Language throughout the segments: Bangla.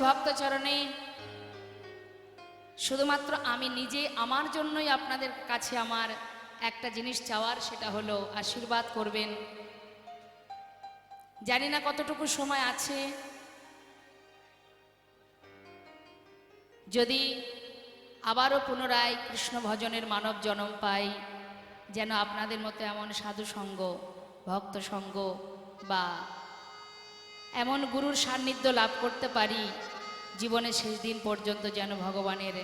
ভক্তচরণে শুধুমাত্র আমি নিজে আমার জন্যই আপনাদের কাছে আমার একটা জিনিস চাওয়ার, সেটা হলো আশীর্বাদ করবেন। জানি না কতটুকু সময় আছে, যদি আবারও পুনরায় কৃষ্ণ ভজনের মানব জন্ম পাই, যেন আপনাদের মতো এমন সাধু সঙ্গ, ভক্ত সঙ্গ বা এমন গুরুর সান্নিধ্য লাভ করতে পারি, জীবনের শেষ দিন পর্যন্ত যেন ভগবানের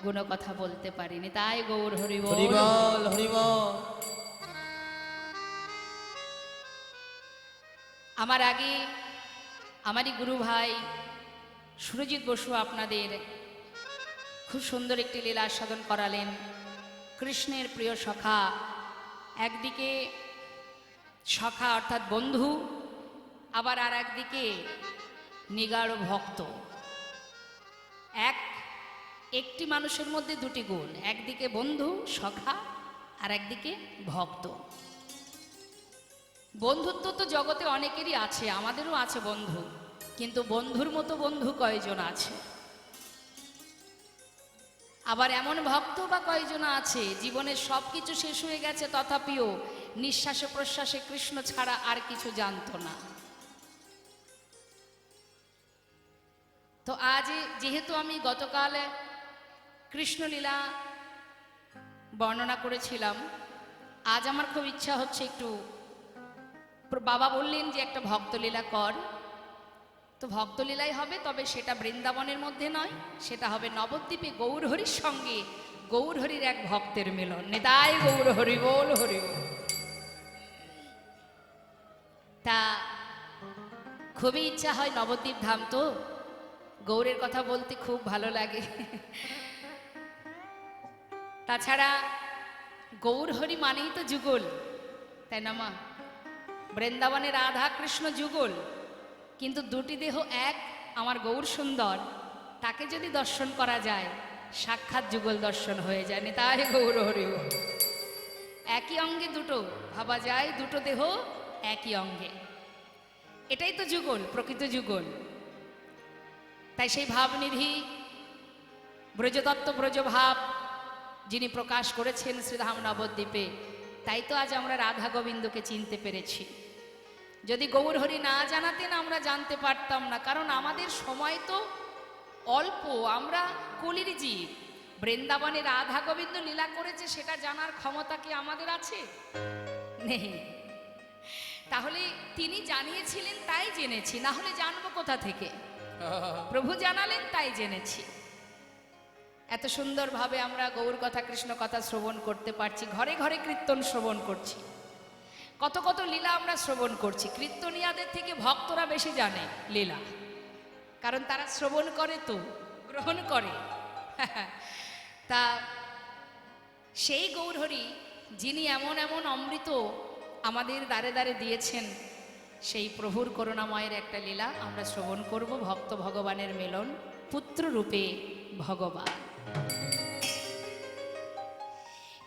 গুণকথা বলতে পারিনি। তাই গৌর হরি বল, হরি বল, হরি বল। আমার আগে আমারই গুরু ভাই সুরজিৎ বসু আপনাদের খুব সুন্দর একটি লীলা আস্বাদন করালেন। কৃষ্ণের প্রিয় সখা, একদিকে সখা অর্থাৎ বন্ধু, আবার আর একদিকে নিগাড় ভক্ত। একটি মানুষের মধ্যে দুটি গুণ, একদিকে বন্ধু সখা আর একদিকে ভক্ত। বন্ধুত্ব তো জগতে অনেকেরই আছে, আমাদেরও আছে বন্ধু, কিন্তু বন্ধুর মতো বন্ধু কয়জন আছে? আবার এমন ভক্ত বা কয়জন আছে জীবনের সব কিছু শেষ হয়ে গেছে, তথাপিও নিঃশ্বাসে প্রশ্বাসে কৃষ্ণ ছাড়া আর কিছু জানতো না। তো আজ যেহেতু আমি গতকাল কৃষ্ণলীলা বর্ণনা করেছিলাম, আজ আমার খুব ইচ্ছা হচ্ছে একটু, বাবা বললেন যে একটা ভক্তলীলা কর, তো ভক্তলীলাই হবে, তবে সেটা বৃন্দাবনের মধ্যে নয়, সেটা হবে নবদ্বীপে গৌরহরির সঙ্গে গৌরহরির এক ভক্তের মিলন। নিতাই গৌর হরি বল, হরি বল। তা খুবই ইচ্ছা হয়, নবদ্বীপ ধাম তো, গৌরের কথা বলতে খুব ভালো লাগে। তাছাড়া গৌরহরি মানেই তো যুগল, তাই না মা? বৃন্দাবনে রাধা কৃষ্ণ যুগল, কিন্তু দুটি দেহ এক, আমার গৌর সুন্দর, তাকে যদি দর্শন করা যায় সাক্ষাৎ যুগল দর্শন হয়ে যায়। তাই গৌর হরি বল। একই অঙ্গে দুটো ভাবা যায়, দুটো দেহ একই অঙ্গে, এটাই তো যুগল, প্রকৃত যুগল। তাই সেই ভাবনিধি ব্রজতত্ত্ব ব্রজভাব যিনি প্রকাশ করেছেন শ্রীধাম নবদ্বীপে, তাই তো আজ আমরা রাধা গোবিন্দকে চিনতে পেরেছি। যদি গৌরহরি না জানাতেন আমরা জানতে পারতাম না, কারণ আমাদের সময় তো অল্প, আমরা কলির জীব। বৃন্দাবনে রাধা গোবিন্দ লীলা করেছে সেটা জানার ক্ষমতা কি আমাদের আছে? নেই। তাহলে তিনি জানিয়েছিলেন তাই জেনেছি, না হলে জানবো কোথা থেকে? প্রভু জানালেন তাই জেনেছি। এত সুন্দরভাবে আমরা গৌর কথা কৃষ্ণ কথা শ্রবণ করতে পারছি, ঘরে ঘরে কীর্তন শ্রবণ করছি, কত কত লীলা আমরা শ্রবণ করছি। কীর্তনিয়াদের থেকে ভক্তরা বেশি জানে লীলা, কারণ তারা শ্রবণ করে তো গ্রহণ করে। তা সেই গৌরহরি যিনি এমন এমন অমৃত আমাদের দ্বারে দ্বারে দিয়েছেন, সেই প্রভুর করুণাময়ের একটা লীলা আমরা শ্রবণ করব। ভক্ত ভগবানের মিলন, পুত্র রূপে ভগবান।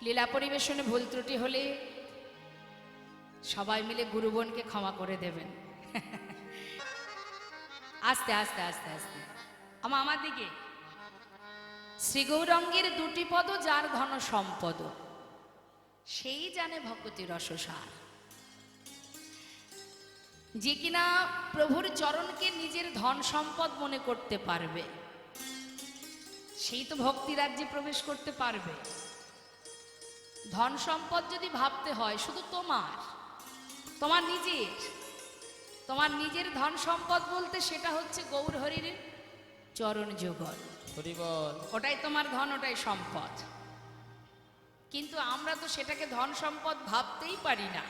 লীলা পরিবেশনে ভুল ত্রুটি হলে সবাই মিলে গুরুবনকে ক্ষমা করে দেবেন। আস্তে আস্তে আস্তে আস্তে আমার দিকে। শ্রী গৌরাঙ্গের দুটি পদ যার ধন সম্পদ, সেই জানে ভক্তি রসসার। যে কিনা প্রভুর চরণকে নিজের ধন সম্পদ মনে করতে পারবে, সেই তো ভক্তি রাজ্যে প্রবেশ করতে পারবে। ধন সম্পদ যদি ভাবতে হয় শুধু তোমার নিজের ধন সম্পদ বলতে সেটা হচ্ছে গৌরহরির চরণ যুগল, ওটাই তোমার ধন, ওটাই সম্পদ। কিন্তু আমরা তো সেটাকে ধন সম্পদ ভাবতেই পারি না।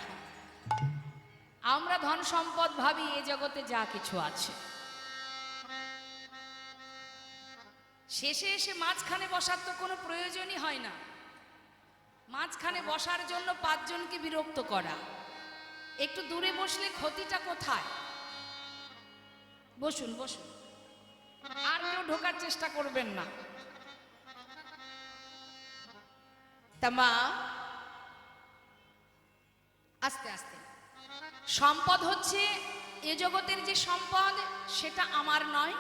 আমরা ধন সম্পদ ভাবি এ জগতে যা কিছু আছে। শেষে এসে মাঝখানে বসার তো কোনো প্রয়োজনই হয় না। মাঝখানে বসার জন্য 5 জনকে বিরক্ত করা, একটু দূরে বসলে ক্ষতিটা কোথায়? বসুন বসুন, আর কেউ ঢোকার চেষ্টা করবেন না। তা মা, আস্তে আস্তে। সম্পদ হচ্ছে এ জগতের যে সম্পদ, সেটা আমার নয়,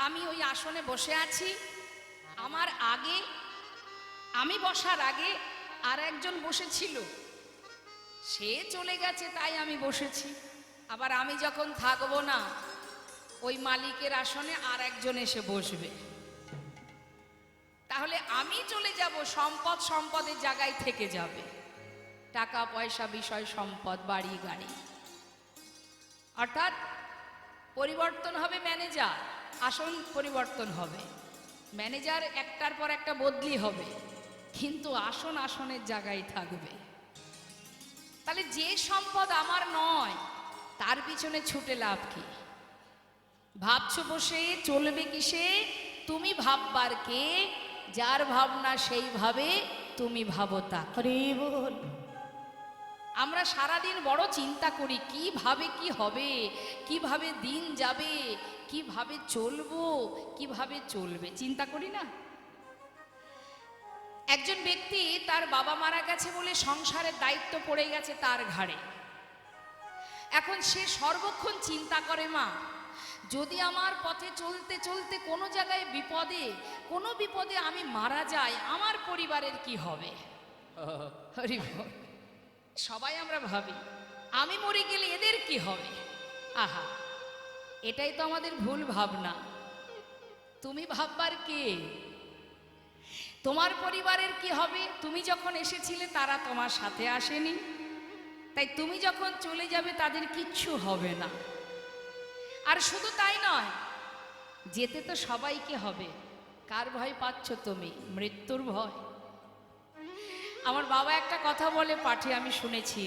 আমি ওই আসনে বসে আছি, আমার আগে, আমি বসার আগে আর একজন বসেছিল, সে চলে গেছে তাই আমি বসেছি। আবার আমি যখন থাকবো না, ওই মালিকের আসনে আর একজন এসে বসবে। তাহলে আমি চলে যাব, সম্পদ সম্পদের জায়গায় থেকে যাবে, টাকা পয়সা বিষয় সম্পদ বাড়ি গাড়ি, অর্থাৎ পরিবর্তন হবে ম্যানেজার, আসন পরিবর্তন হবে, ম্যানেজার একটার পর একটা বদলি হবে, কিন্তু আসন আসনের জায়গায় থাকবে। তাহলে যে সম্পদ আমার নয় তার পিছনে ছুটে লাভ কি? ভাবছো বসে চলবে কিসে? তুমি ভাববার কে? যার ভাবনা সেইভাবে তুমি ভাবো তা। আমরা সারাদিন বড় চিন্তা করি কিভাবে কি হবে, কিভাবে দিন যাবে, কিভাবে চলবো, কিভাবে চলবে, চিন্তা করি না? একজন ব্যক্তি তার বাবা মারা গেছে বলে সংসারের দায়িত্ব পড়ে গেছে তার ঘাড়ে। এখন সে সর্বক্ষণ চিন্তা করে, মা যদি আমার পথে চলতে চলতে কোনো জায়গায় কোনো বিপদে আমি মারা যাই, আমার পরিবারের কি হবে? হরি বল। সবাই আমরা ভাবি আমি মরে গেলে এদের কি হবে। আহা, এটাই তো আমাদের ভুল ভাবনা। তুমি ভাববার কে? তোমার পরিবারের কি হবে? তুমি যখন এসেছিলে তারা তোমার সাথে আসেনি, তাই তুমি যখন চলে যাবে তাদের কিচ্ছু হবে না। আর শুধু তাই নয়, যেতে তো সবাইকে হবে। কার ভয় পাচ্ছ তুমি? মৃত্যুর ভয়। আমার বাবা একটা কথা বলে পাঠে আমি শুনেছি,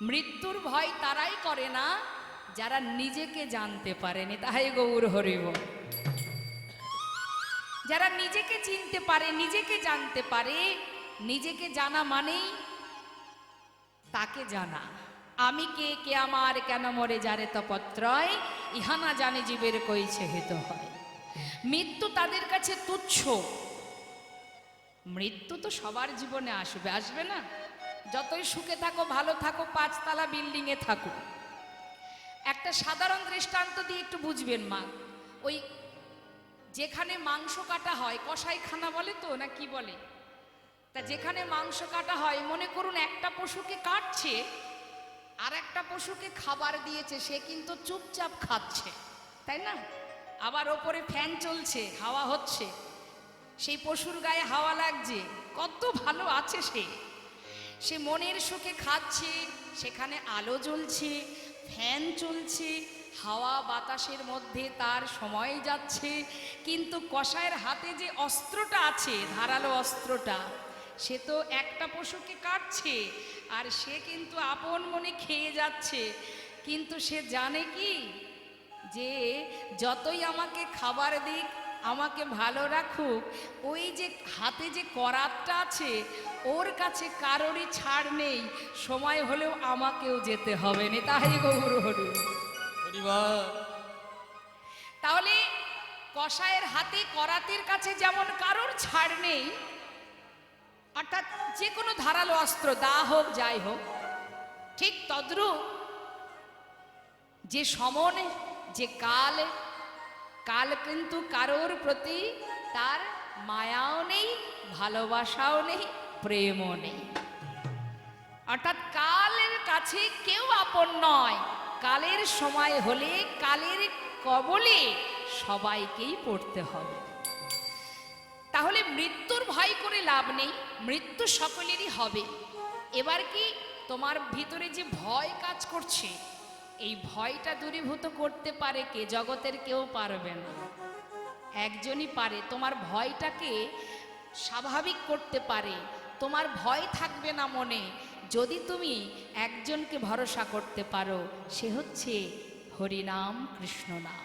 মৃত্যুর ভয় তারাই করে না যারা নিজেকে জানতে পারেনি। তাই গৌর হরিব। যারা নিজেকে চিনতে পারে, নিজেকে জানতে পারে, নিজেকে জানা মানেই তাকে জানা। আমি কে, কে আমার, কেন মরে যারে তপত্রয়, ইহা না জানে জীবের কইছে হেত হয়। মৃত্যু তাদের কাছে তুচ্ছ। মৃত্যু তো সবার জীবনে আসবে, আসবে না? যতই সুখে থাকো, ভালো থাকো, 5 তলা বিল্ডিং এ থাকো। একটা সাধারণ দৃষ্টান্ত দিয়ে একটু বুঝবেন মা। ওই যেখানে মাংস কাটা হয়, কসাইখানা বলে তো না কি বলে, তা যেখানে মাংস কাটা হয়, মনে করুন একটা পশুকে কাটছে আর একটা পশুকে খাবার দিয়েছে, সে কিন্তু চুপচাপ খাচ্ছে, তাই না? আবার ওপরে ফ্যান চলছে, হাওয়া হচ্ছে, সেই পশুর গায়ে হাওয়া লাগছে, কত ভালো আছে সে। সে মনের সুখে খাচ্ছে, সেখানে আলো জ্বলছে, ফ্যান চলছে, হাওয়া বাতাসের মধ্যে তার সময় যাচ্ছে। কিন্তু কসাইয়ের হাতে যে অস্ত্রটা আছে, ধারালো অস্ত্রটা, সে তো একটা পশুকে কাটছে আর সে কিন্তু আপন মনে খেয়ে যাচ্ছে। কিন্তু সে জানে কি, যে যতই আমাকে খাবার দিক, আমাকে ভালো রাখুক, ওই যে হাতে যে করাতটা আছে, ওর কাছে কারোরই ছাড় নেই, সময় হলেও আমাকেও যেতে হবে না। তাই গৌর হরি। তাহলে কসাইয়ের হাতে করাতের কাছে যেমন কারোর ছাড় নেই, অর্থাৎ যে কোনো ধারালো অস্ত্র, দা হোক যাই হোক, ঠিক তদ্রূপ যে সমন, যে কাল, কাল কিন্তু কারোর প্রতি তার মায়াও নেই, ভালোবাসাও নেই, প্রেমও নেই। অর্থাৎ কালের কাছে কেউ আপন নয়। কালের সময় হলে কালের কবলে সবাইকেই পড়তে হবে। তাহলে মৃত্যুর ভয় করে লাভ নেই, মৃত্যু সকলেরই হবে। এবার কি তোমার ভিতরে যে ভয় কাজ করছে, এই ভয়টা দূরীভূত করতে পারে কে? জগতের কেউ পারবে না, একজনই পারে। তোমার ভয়টাকে স্বাভাবিক করতে পারে, তোমার ভয় থাকবে না মনে, যদি তুমি একজনকে ভরসা করতে পারো, সে হচ্ছে হরিনাম, কৃষ্ণ নাম।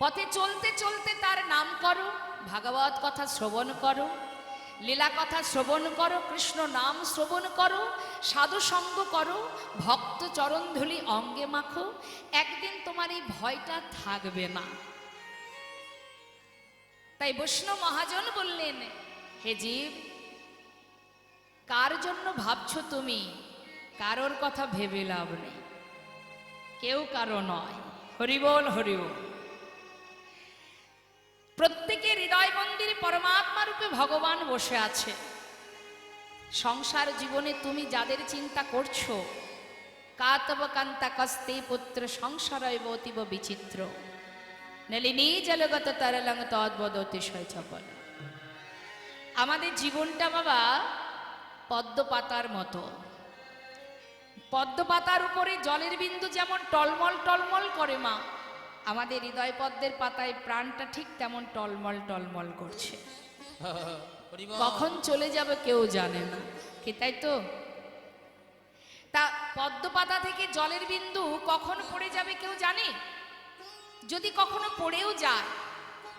পথে চলতে চলতে তার নাম করো, ভাগবত কথা শ্রবণ করো, লীলা কথা শ্রবণ করো, কৃষ্ণ নাম শ্রবণ করো, সাধু সঙ্গ করো, ভক্ত চরণধূলি অঙ্গে মাখো, একদিন তোমার এই ভয়টা থাকবে না। তাই বৈষ্ণব মহাজন বললেন, হে জীব, কার জন্য ভাবছো তুমি? কারোর কথা ভেবে লাভ নেই, কেউ কারো নয়। হরিবোল হরিবোল। প্রত্যেকের হৃদয় মন্দিরে পরমাত্মা রূপে ভগবান বসে আছে। সংসার জীবনে তুমি যাদের চিন্তা করছো, কাতব কান্তা কস্তে পুত্র সংসারৈব অতীব বিচিত্র, নলিনী জলগত তরলং তদ্বদ অতিশয় চপল। আমাদের জীবনটা বাবা পদ্ম পাতার মতো। পদ্ম পাতার উপরে জলের বিন্দু যেমন টলমল টলমল করে মা, আমাদের হৃদয় পদ্মের পাতায় প্রাণটা ঠিক তেমন টলমল টলমল করছে। কখন চলে যাবে কেউ জানে না, কি তাই তো? তা পদ্ম পাতা থেকে জলের বিন্দু কখন পড়ে যাবে কেউ জানে? যদি কখনো পড়েও যায়,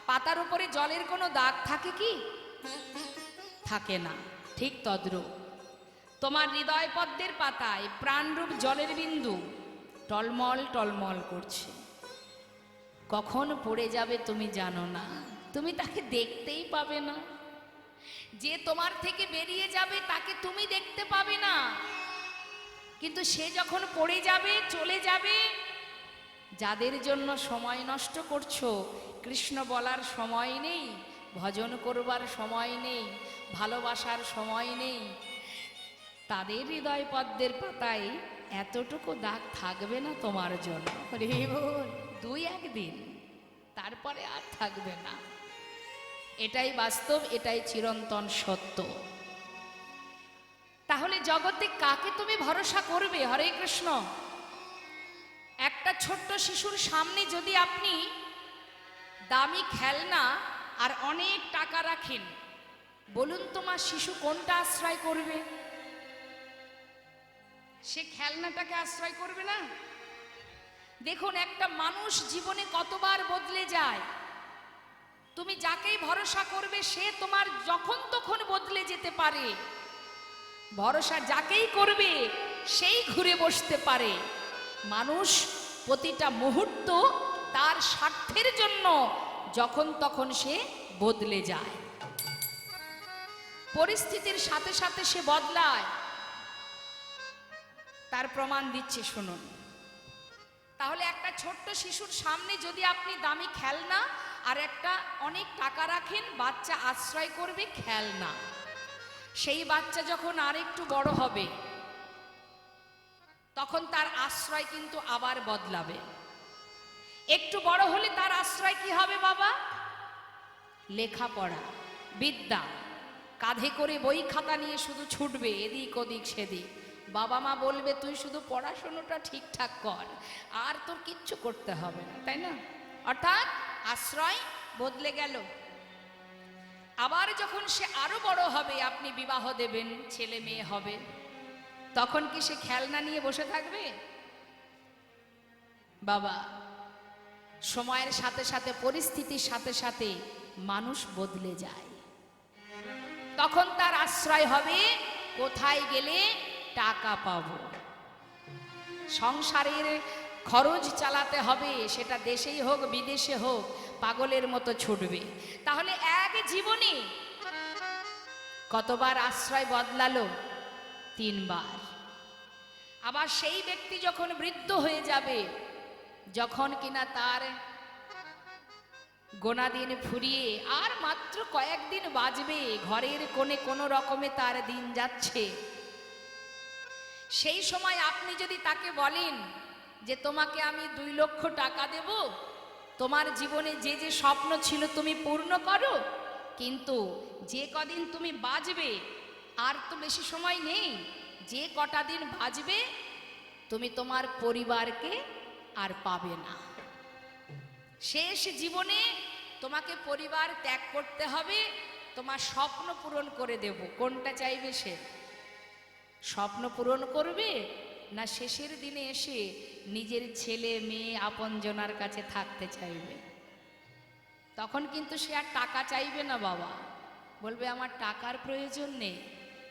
পাতার উপরে জলের কোনো দাগ থাকে কি? থাকে না। ঠিক তদ্রূপ তোমার হৃদয় পদ্মের পাতায় প্রাণরূপ জলের বিন্দু টলমল টলমল করছে। কখন পড়ে যাবে তুমি জানো না, তুমি তাকে দেখতেই পাবে না। যে তোমার থেকে বেরিয়ে যাবে তাকে তুমি দেখতে পাবে না, কিন্তু সে যখন পড়ে যাবে, চলে যাবে, যাদের জন্য সময় নষ্ট করছো, কৃষ্ণ বলার সময় নেই, ভজন করবার সময় নেই, ভালোবাসার সময় নেই, তাদের হৃদয় পদ্মের পাতায় এতটুকু দাগ থাকবে না তোমার জন্য। দুই একদিন, তারপরে আর থাকবে না। এটাই বাস্তব, এটাই চিরন্তন সত্য। তাহলে জগতে কাকে তুমি ভরসা করবে? হরে কৃষ্ণ। একটা ছোট্ট শিশুর সামনে যদি আপনি দামি খেলনা আর অনেক টাকা রাখেন, বলুন তোমার শিশু কোনটা আশ্রয় করবে? সে খেলনাটাকে আশ্রয় করবে না। দেখুন, একটা মানুষ জীবনে কতবার বদলে যায়। তুমি যাকেই ভরসা করবে সে তোমার যখন তখন বদলে যেতে পারে। ভরসা যাকেই করবে সেই ঘুরে বসতে পারে। মানুষ প্রতিটা মুহূর্ত তার স্বার্থের জন্য যখন তখন সে বদলে যায়, পরিস্থিতির সাথে সাথে সে বদলায়। তার প্রমাণ দিচ্ছে, শুনুন। তাহলে একটা ছোট্ট শিশুর সামনে যদি আপনি দামি খেলনা আর একটা অনেক টাকা রাখেন, বাচ্চা আশ্রয় করবে খেলনা। সেই বাচ্চা যখন আর একটু বড় হবে, তখন তার আশ্রয় কিন্তু আবার বদলাবে। একটু বড় হলে তার আশ্রয় কি হবে বাবা? লেখাপড়া, বিদ্যা। কাঁধে করে বই খাতা নিয়ে শুধু ছুটবে এদিক ওদিক সেদিক। বাবা মা বলবে তুই শুধু পড়াশোনাটা ঠিকঠাক কর, আর তোর কিচ্ছু করতে হবে না, তাই না? অর্থাৎ আশ্রয় বদলে গেল। আবার যখন সে আরো বড় হবে, আপনি বিবাহ দেবেন, ছেলে মেয়ে হবে, তখন কি সে খেলনা নিয়ে বসে থাকবে? বাবা, সময়ের সাথে সাথে, পরিস্থিতির সাথে সাথে মানুষ বদলে যায়। তখন তার আশ্রয় হবে কোথায় গেলে টাকা পাবো। সংসারের খরচ চালাতে হবে, সেটা দেশেই হোক বিদেশে হোক, পাগলের মতো ছুটবে। তাহলে এক জীবনে কতবার আশ্রয় বদলালো? 3 বার। আবার সেই ব্যক্তি যখন বৃদ্ধ হয়ে যাবে, যখন কিনা তার গোনা দিন ফুরিয়ে আর মাত্র কয়েকদিন বাঁচবে, ঘরের কোণে কোনো রকমে তার দিন যাচ্ছে, সেই সময় আপনি যদি তাকে বলেন যে তোমাকে আমি 2 লক্ষ টাকা দেব, তোমার জীবনে যে যে স্বপ্ন ছিল তুমি পূর্ণ করো, কিন্তু যে কদিন তুমি বাঁচবে, আর তো বেশি সময় নেই, যে কটা দিন বাঁচবে তুমি তোমার পরিবারকে আর পাবে না। শেষ জীবনে তোমাকে পরিবার ত্যাগ করতে হবে, তোমার স্বপ্ন পূরণ করে দেব। কোনটা চাইবে সে? স্বপ্ন পূরণ করবে, না শেষের দিনে এসে নিজের ছেলে মেয়ে আপনজনার কাছে থাকতে চাইবে? তখন কিন্তু সে আর টাকা চাইবে না বাবা, বলবে আমার টাকার প্রয়োজন নেই,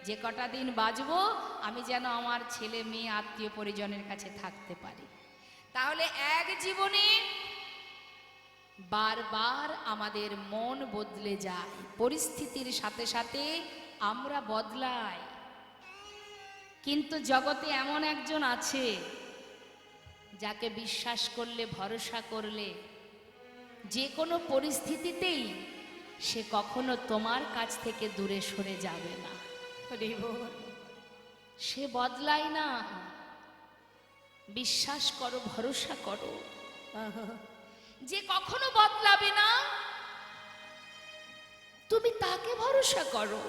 যে কটা দিন বাঁচবো আমি যেন আমার ছেলে মেয়ে আত্মীয় পরিজনের কাছে থাকতে পারি। তাহলে এক জীবনে বারবার আমাদের মন বদলে যায়, পরিস্থিতির সাথে সাথে আমরা বদলাই। কিন্তু জগতে এমন একজন আছে যাকে বিশ্বাস করলে, ভরসা করলে যে কোনো পরিস্থিতিতেই সে কখনো তোমার কাছ থেকে দূরে সরে যাবে না। সে বদলায় না। বিশ্বাস করো, ভরসা করো, যে কখনো বদলাবে না, তুমি তাকে ভরসা করো।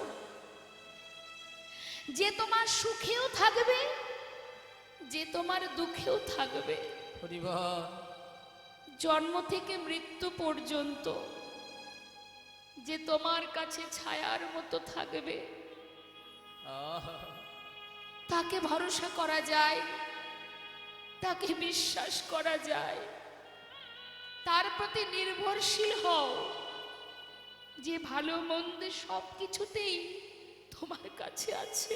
যে তোমার সুখেও থাকবে, যে তোমার দুঃখেও থাকবে, জন্ম থেকে মৃত্যু পর্যন্ত যে তোমার কাছে ছায়ার মতো থাকবে, তাকে ভরসা করা যায়, তাকে বিশ্বাস করা যায়। তার প্রতি নির্ভরশীল হও, যে ভালো মন্দে সব কিছুতেই তোমার কাছে আছে।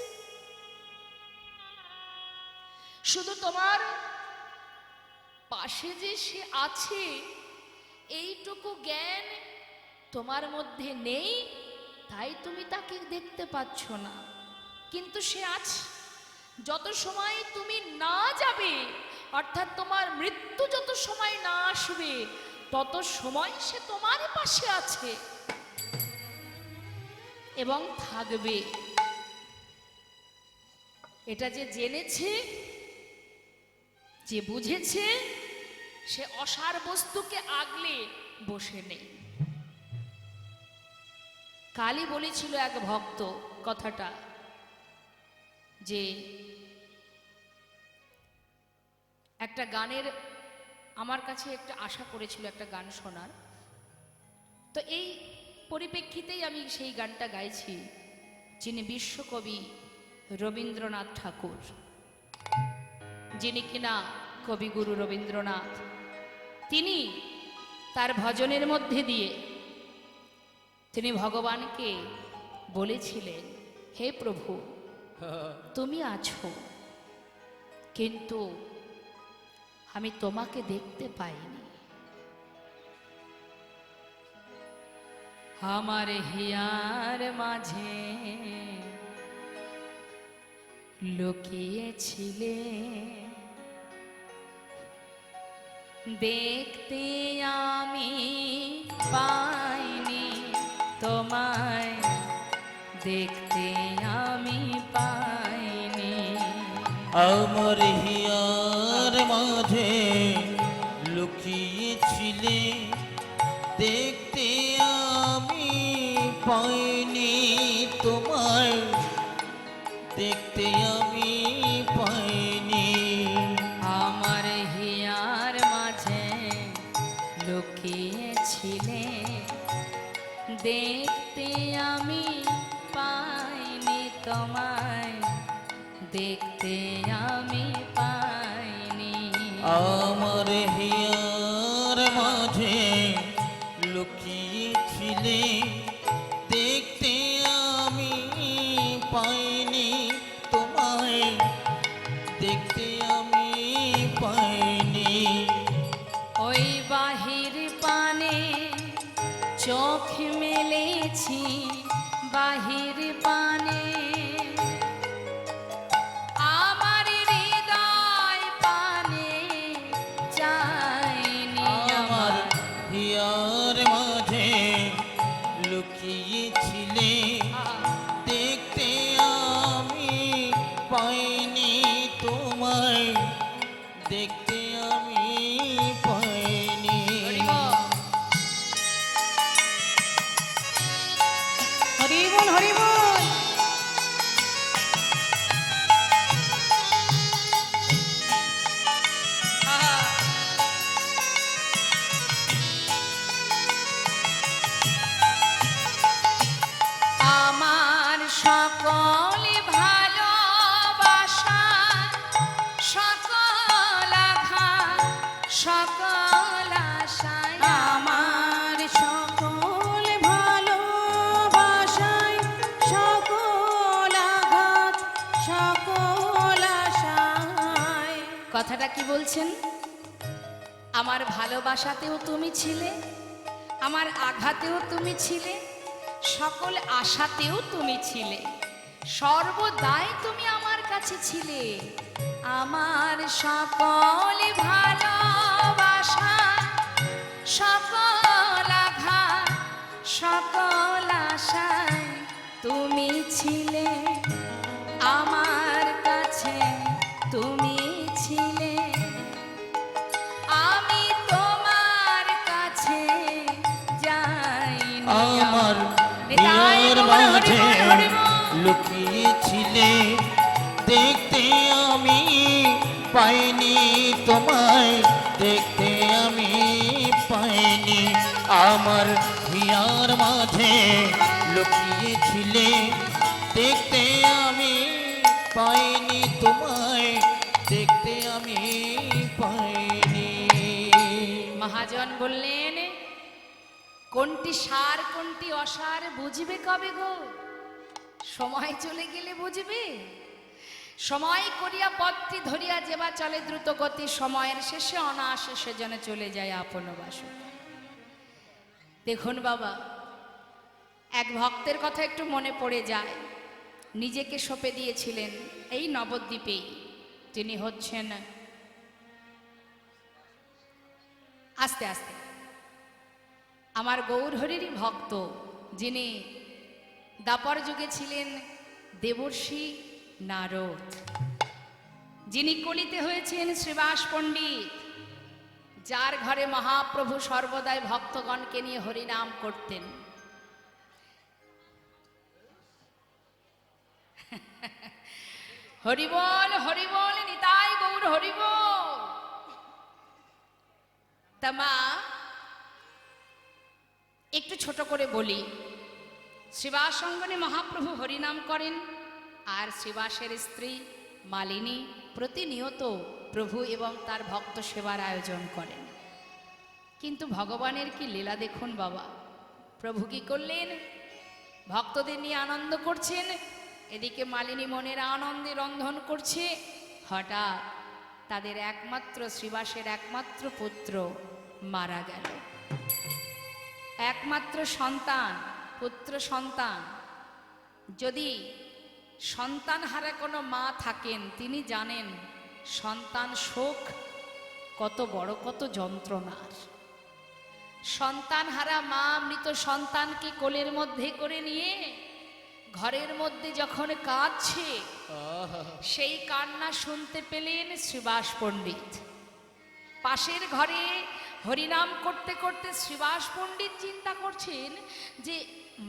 শুধু তোমার পাশে যে সে আছে এইটুকু জ্ঞান তোমার মধ্যে নেই, তাই তুমি তাকে দেখতে পাচ্ছ না, কিন্তু সে আছে। যত সময় তুমি না যাবে, অর্থাৎ তোমার মৃত্যু যত সময় না আসবে, তত সময় সে তোমার পাশে আছে এবং থাকবে। এটা যে জেনেছে, যে বুঝেছে, সে অসার বস্তুকে আগলে বসে নেই। কালই বলেছিল এক ভক্ত কথাটা, যে একটা গানের আমার কাছে একটা আশা করেছিল একটা গান শোনার, তো এই পরিপ্রেক্ষিতেই আমি সেই গানটা গাইছি। যিনি বিশ্বকবি রবীন্দ্রনাথ ঠাকুর, যিনি কিনা কবিগুরু রবীন্দ্রনাথ, তিনি তার ভজনের মধ্যে দিয়ে তিনি ভগবানকে বলেছিলেন, হে প্রভু, তুমি আছো, কিন্তু আমি তোমাকে দেখতে পাইনি। আমার হিয়ার মাঝে লুকিয়েছিলে, দেখতে আমি পাইনি তোমায়, দেখতে আমি পাইনি। আমার হিয়ার মাঝে লুকিয়েছিলে, দেখতে আমি পাইনি তোমায়, দেখতে আমি পাইনি। আমার হিয়ার মাঝে লুকিয়েছিলে, দেখতে আমি পাইনি তোমায়, দেখতে আমি পাইনি। আমার হিয়ার মাঝে লুকিয়েছিলে, দেখতে আমি পাইনি তোমায়, দেখতে আমি পাইনি। ওই বাহির পানে চোখ মেলেছি, বাহির পানে আমার হৃদয় পানে চাইনি। আমার হিয়ার মাঝে লুকিয়েছিলে, দেখতে আমি পাইনি তোমায়, দেখতে আমি পাইনি। হরি বল, হরি বল। আমার সকল ভালোবাসা, সকল আঘাত, সকল আশায়, আমার সকল ভালোবাসায়, সকল আঘাত, সকল আশায়। কথাটা কি বলছেন? আমার ভালোবাসাতেও তুমি ছিলে, আমার আঘাতেও তুমি ছিলে, সকল আশাতেও তুমি ছিলে, সর্বদাই তুমি আমার কাছে কাছে ছিলে আমার সকল ভালোবাসা, সকল আঘাত, সকল আশায় তুমি ছিলে আমার কাছে, তুমি ছিলে। আমি তোমার কাছে যাইনি আমার নিতাই হিয়ার গৌর মাঝে হরি বল, হরি বল। লুকিয়েছিলে, দেখতে আমি পাইনি তোমায়, দেখতে আমি পাইনি। আমার হিয়ার মাঝে লুকিয়েছিলে, দেখতে আমি পাইনি তোমায়, দেখতে আমি পাইনি। মহাজন বললেন, কোনটি সার কোনটি অসার বুঝবে কবে গো? সময় চলে গেলে বুঝবে। সময় করিয়া পথটি ধরিয়া যেবা চলে দ্রুত গতি, সময়ের শেষে অনায়াসে সেজনে চলে যায় আপন বাসু। দেখুন বাবা, এক ভক্তের কথা একটু মনে পড়ে যায়। নিজেকে সঁপে দিয়েছিলেন এই নবদ্বীপেই। তিনি হচ্ছেন, আস্তে আস্তে, আমার গৌরহরিরই ভক্ত, যিনি দাপর যুগে ছিলেন দেবর্ষি নারদ, যিনি কলিতে হয়েছেন শ্রীবাস পণ্ডিত, যার ঘরে মহাপ্রভু সর্বদাই ভক্তগণকে নিয়ে হরিনাম করতেন। হরিবল হরিবল নিতাই গৌর হরিবল। তা মা, একটু ছোট করে বলি, শ্রীবাস অঙ্গনে মহাপ্রভু হরিনাম করেন, আর শ্রীবাসের স্ত্রী মালিনী প্রতিনিয়ত প্রভু এবং তার ভক্ত সেবার আয়োজন করেন। কিন্তু ভগবানের কি লীলা দেখুন বাবা। প্রভু কি করলেন? ভক্তদের নিয়ে আনন্দ করছেন, এদিকে মালিনী মনের আনন্দে রন্ধন করছে। হঠাৎ তাদের একমাত্র শ্রীবাসের একমাত্র পুত্র মারা গেল। একমাত্র সন্তান, পুত্র সন্তান। যদি সন্তান হারা কোনো মা থাকেন, তিনি জানেন সন্তান শোক কত বড়, কত যন্ত্রণার। সন্তান হারা মা মৃত সন্তানকে কোলের মধ্যে করে নিয়ে ঘরের মধ্যে যখন কাঁদছে, সেই কান্না শুনতে পেলেন শ্রীবাস পণ্ডিত। পাশের ঘরে হরিনাম করতে করতে শ্রীবাস পণ্ডিত চিন্তা করছেন যে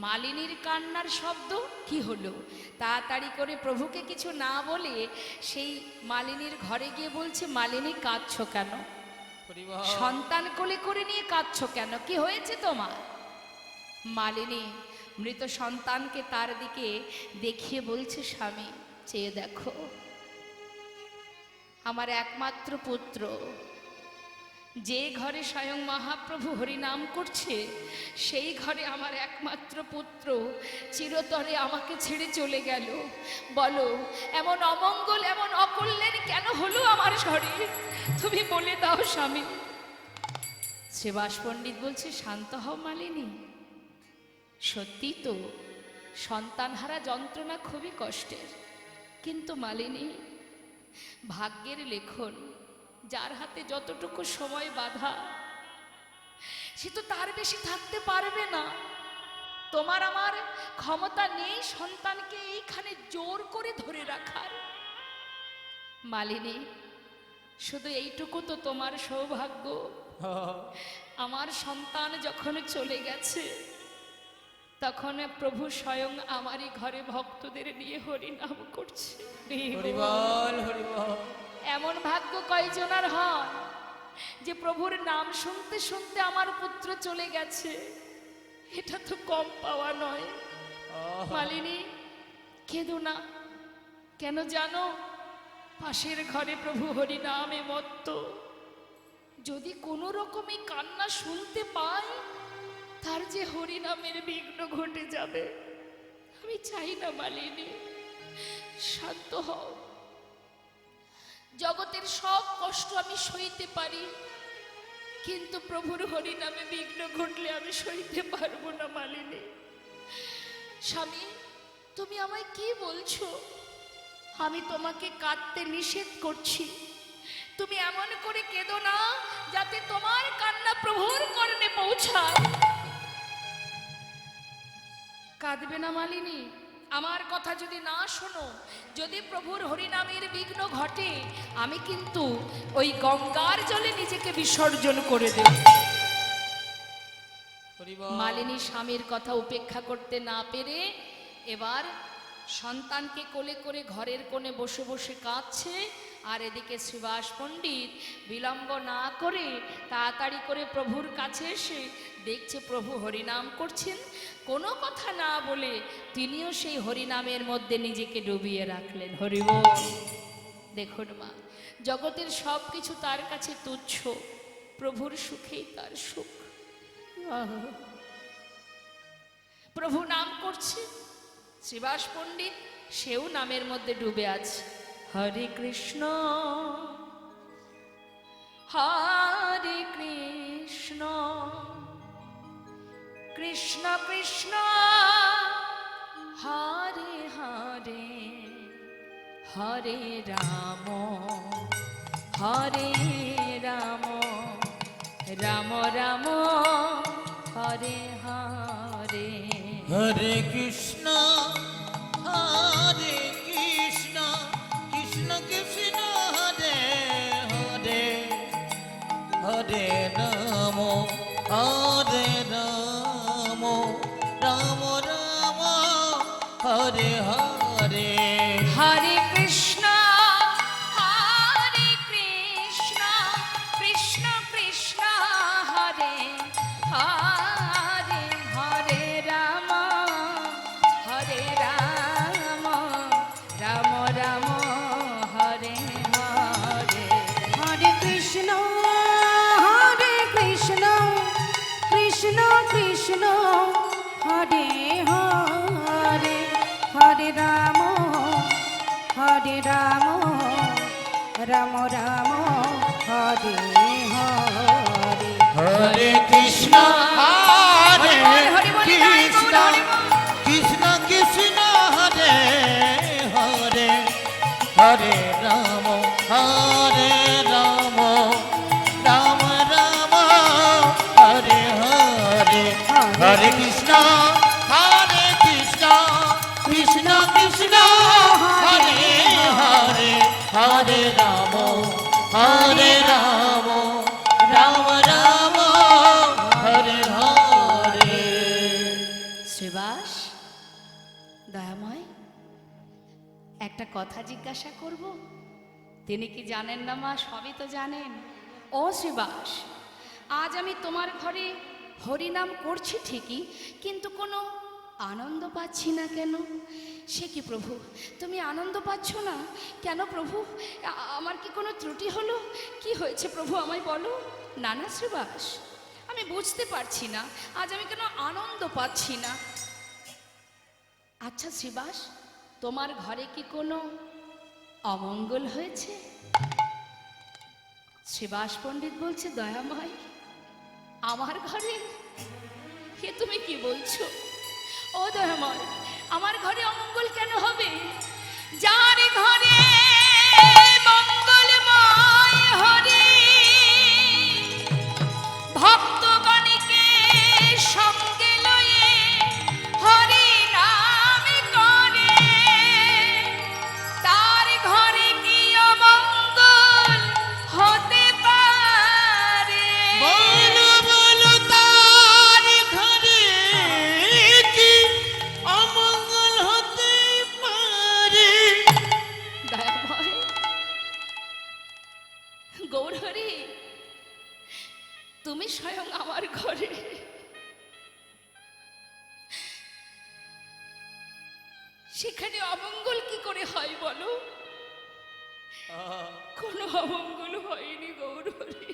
মালিনীর কান্নার শব্দ কি হলো। তাড়াতাড়ি করে প্রভুকে কিছু না বলে সেই মালিনীর ঘরে গিয়ে বলছে, মালিনী কাঁদছো কেন? সন্তান কোলে করে নিয়ে কাঁদছো কেন? কি হয়েছে তোমার? মালিনী মৃত সন্তানকে তার দিকে দেখিয়ে বলছে, স্বামী চেয়ে দেখো, আমার একমাত্র পুত্র, যে ঘরে স্বয়ং মহাপ্রভু হরিনাম করছে, সেই ঘরে আমার একমাত্র পুত্র চিরতরে আমাকে ছেড়ে চলে গেল। বলো, এমন অমঙ্গল, এমন অকল্যাণ কেন হলো আমার শরীর? তুমি বলে দাও স্বামী। শ্রীবাস পণ্ডিত বলছে, শান্ত হও মালিনী, সত্যি তো সন্তানহারা যন্ত্রণা খুবই কষ্টের, কিন্তু মালিনী ভাগ্যের লেখন, যার হাতে যতটুকু সময় বাঁধা, সে তো তার বেশি থাকতে পারবে না। তোমার আমার ক্ষমতা নেই সন্তানকে এইখানে জোর করে ধরে রাখার। মালিনী, শুধু এইটুকু তো তোমার সৌভাগ্য, আমার সন্তান যখন চলে গেছে, তখন প্রভু স্বয়ং আমারই ঘরে ভক্তদের নিয়ে হরিনাম করছে। হরিবল হরিবল। এমন ভাগ্য কয়জনার হয় যে প্রভুর নাম শুনতে শুনতে আমার পুত্র চলে গেছে? এটা তো কম পাওয়া নয়। মালিনী, কেঁদো না। কেন জানো? পাশের ঘরে প্রভু হরিনামে মত্ত। যদি কোনো রকমই কান্না শুনতে পাই, তার যে হরিনামের বিঘ্ন ঘটে যাবে। আমি চাই না মালিনী, শান্ত হও। জগতের সব কষ্ট আমি সইতে পারি, কিন্তু প্রভুর হরিনামে বিঘ্ন ঘটলে আমি সইতে পারবো না মালিনী। স্বামী, তুমি আমায় কি বলছো? আমি তোমাকে কাঁদতে নিষেধ করছি। তুমি এমন করে কেঁদো না যাতে তোমার কান্না প্রভুর কর্ণে পৌঁছায়। কাঁদবে না মালিনী, আমার কথা যদি না শোনো, যদি প্রভুর হরিনামের বিঘ্ন ঘটে, আমি কিন্তু ওই গঙ্গার জলে নিজেকে বিসর্জন করে দেব। হরি বল। মালিনী স্বামীর কথা উপেক্ষা করতে না পেরে এবার সন্তানকে কোলে করে ঘরের কোণে বসে বসে কাঁদছে। আর এদিকে শ্রীবাস পণ্ডিত বিলম্ব না করে তাড়াতাড়ি করে প্রভুর কাছে এসে দেখছে প্রভু হরিনাম করছেন। কোনো কথা না বলে তিনিও সেই হরিনামের মধ্যে নিজেকে ডুবিয়ে রাখলেন। হরি বল। দেখুন মা, জগতের সব কিছু তার কাছে তুচ্ছ, প্রভুর সুখেই তার সুখ। প্রভু নাম করছে, শ্রীবাস পণ্ডিত সেও নামের মধ্যে ডুবে আছে। হরে কৃষ্ণ হরে কৃষ্ণ কৃষ্ণ কৃষ্ণ হরে হরে হরে রাম হরে রাম রাম রাম হরে হরে। হরে কৃষ্ণ হরে কৃষ্ণ কৃষ্ণ কৃষ্ণ হরে হরে হরে রাম হরে রাম রাম রাম হরে হরে। হরে কৃষ্ণ হরে কৃষ্ণ কৃষ্ণ কৃষ্ণ হরে হরে হরে রাম রাম রাম হরে হরে। হরে কৃষ্ণ কৃষ্ণ কৃষ্ণ হরে হরে হরে রাম রাম রাম হরে হরে। হরে কৃষ্ণ হরে কৃষ্ণ কৃষ্ণ কৃষ্ণ হরে হরে হরে রাম রাম রাম হরে হরে। হরে কৃষ্ণ কৃষ্ণ কৃষ্ণ হরে হরে হরে রাম রাম রাম হরে হরে। শ্রীবাস দয়াময়, একটা কথা জিজ্ঞাসা করব। তিনি কি জানেন না মা? সবই তো জানেন। ও শ্রীবাস, আজ আমি তোমার ঘরে হরিনাম করছি ঠিকই, কিন্তু কোনো আনন্দ পাচ্ছি না কেন? সে কি প্রভু, তুমি আনন্দ পাচ্ছ না কেন প্রভু? আমার কি কোনো ত্রুটি হলো? কি হয়েছে প্রভু, আমায় বলো। না না শ্রীবাস, আমি বুঝতে পারছি না আজ আমি কেন আনন্দ পাচ্ছি না। আচ্ছা শ্রীবাস, তোমার ঘরে কি কোনো অমঙ্গল হয়েছে? শ্রীবাস পণ্ডিত বলছে, দয়াময়, আমার ঘরে? হে তুমি কি বলছো? ও দয়াময়, আমার ঘরে অমঙ্গল কেন হবে? যার ঘরে মঙ্গলময় হরি ভক্তগণকে সঙ্গে লয়ে হরি নাম করে, তার ঘরে কি অমঙ্গল হতে পারে? বলো বলো তার ঘরে কি অমঙ্গল হতে পারে? দয়াময় গৌরহরি, তুমি স্বয়ং আমার ঘরে, সেখানে অমঙ্গল কি করে হয় বলো? কোনো অমঙ্গল হয়নি গৌরহরি।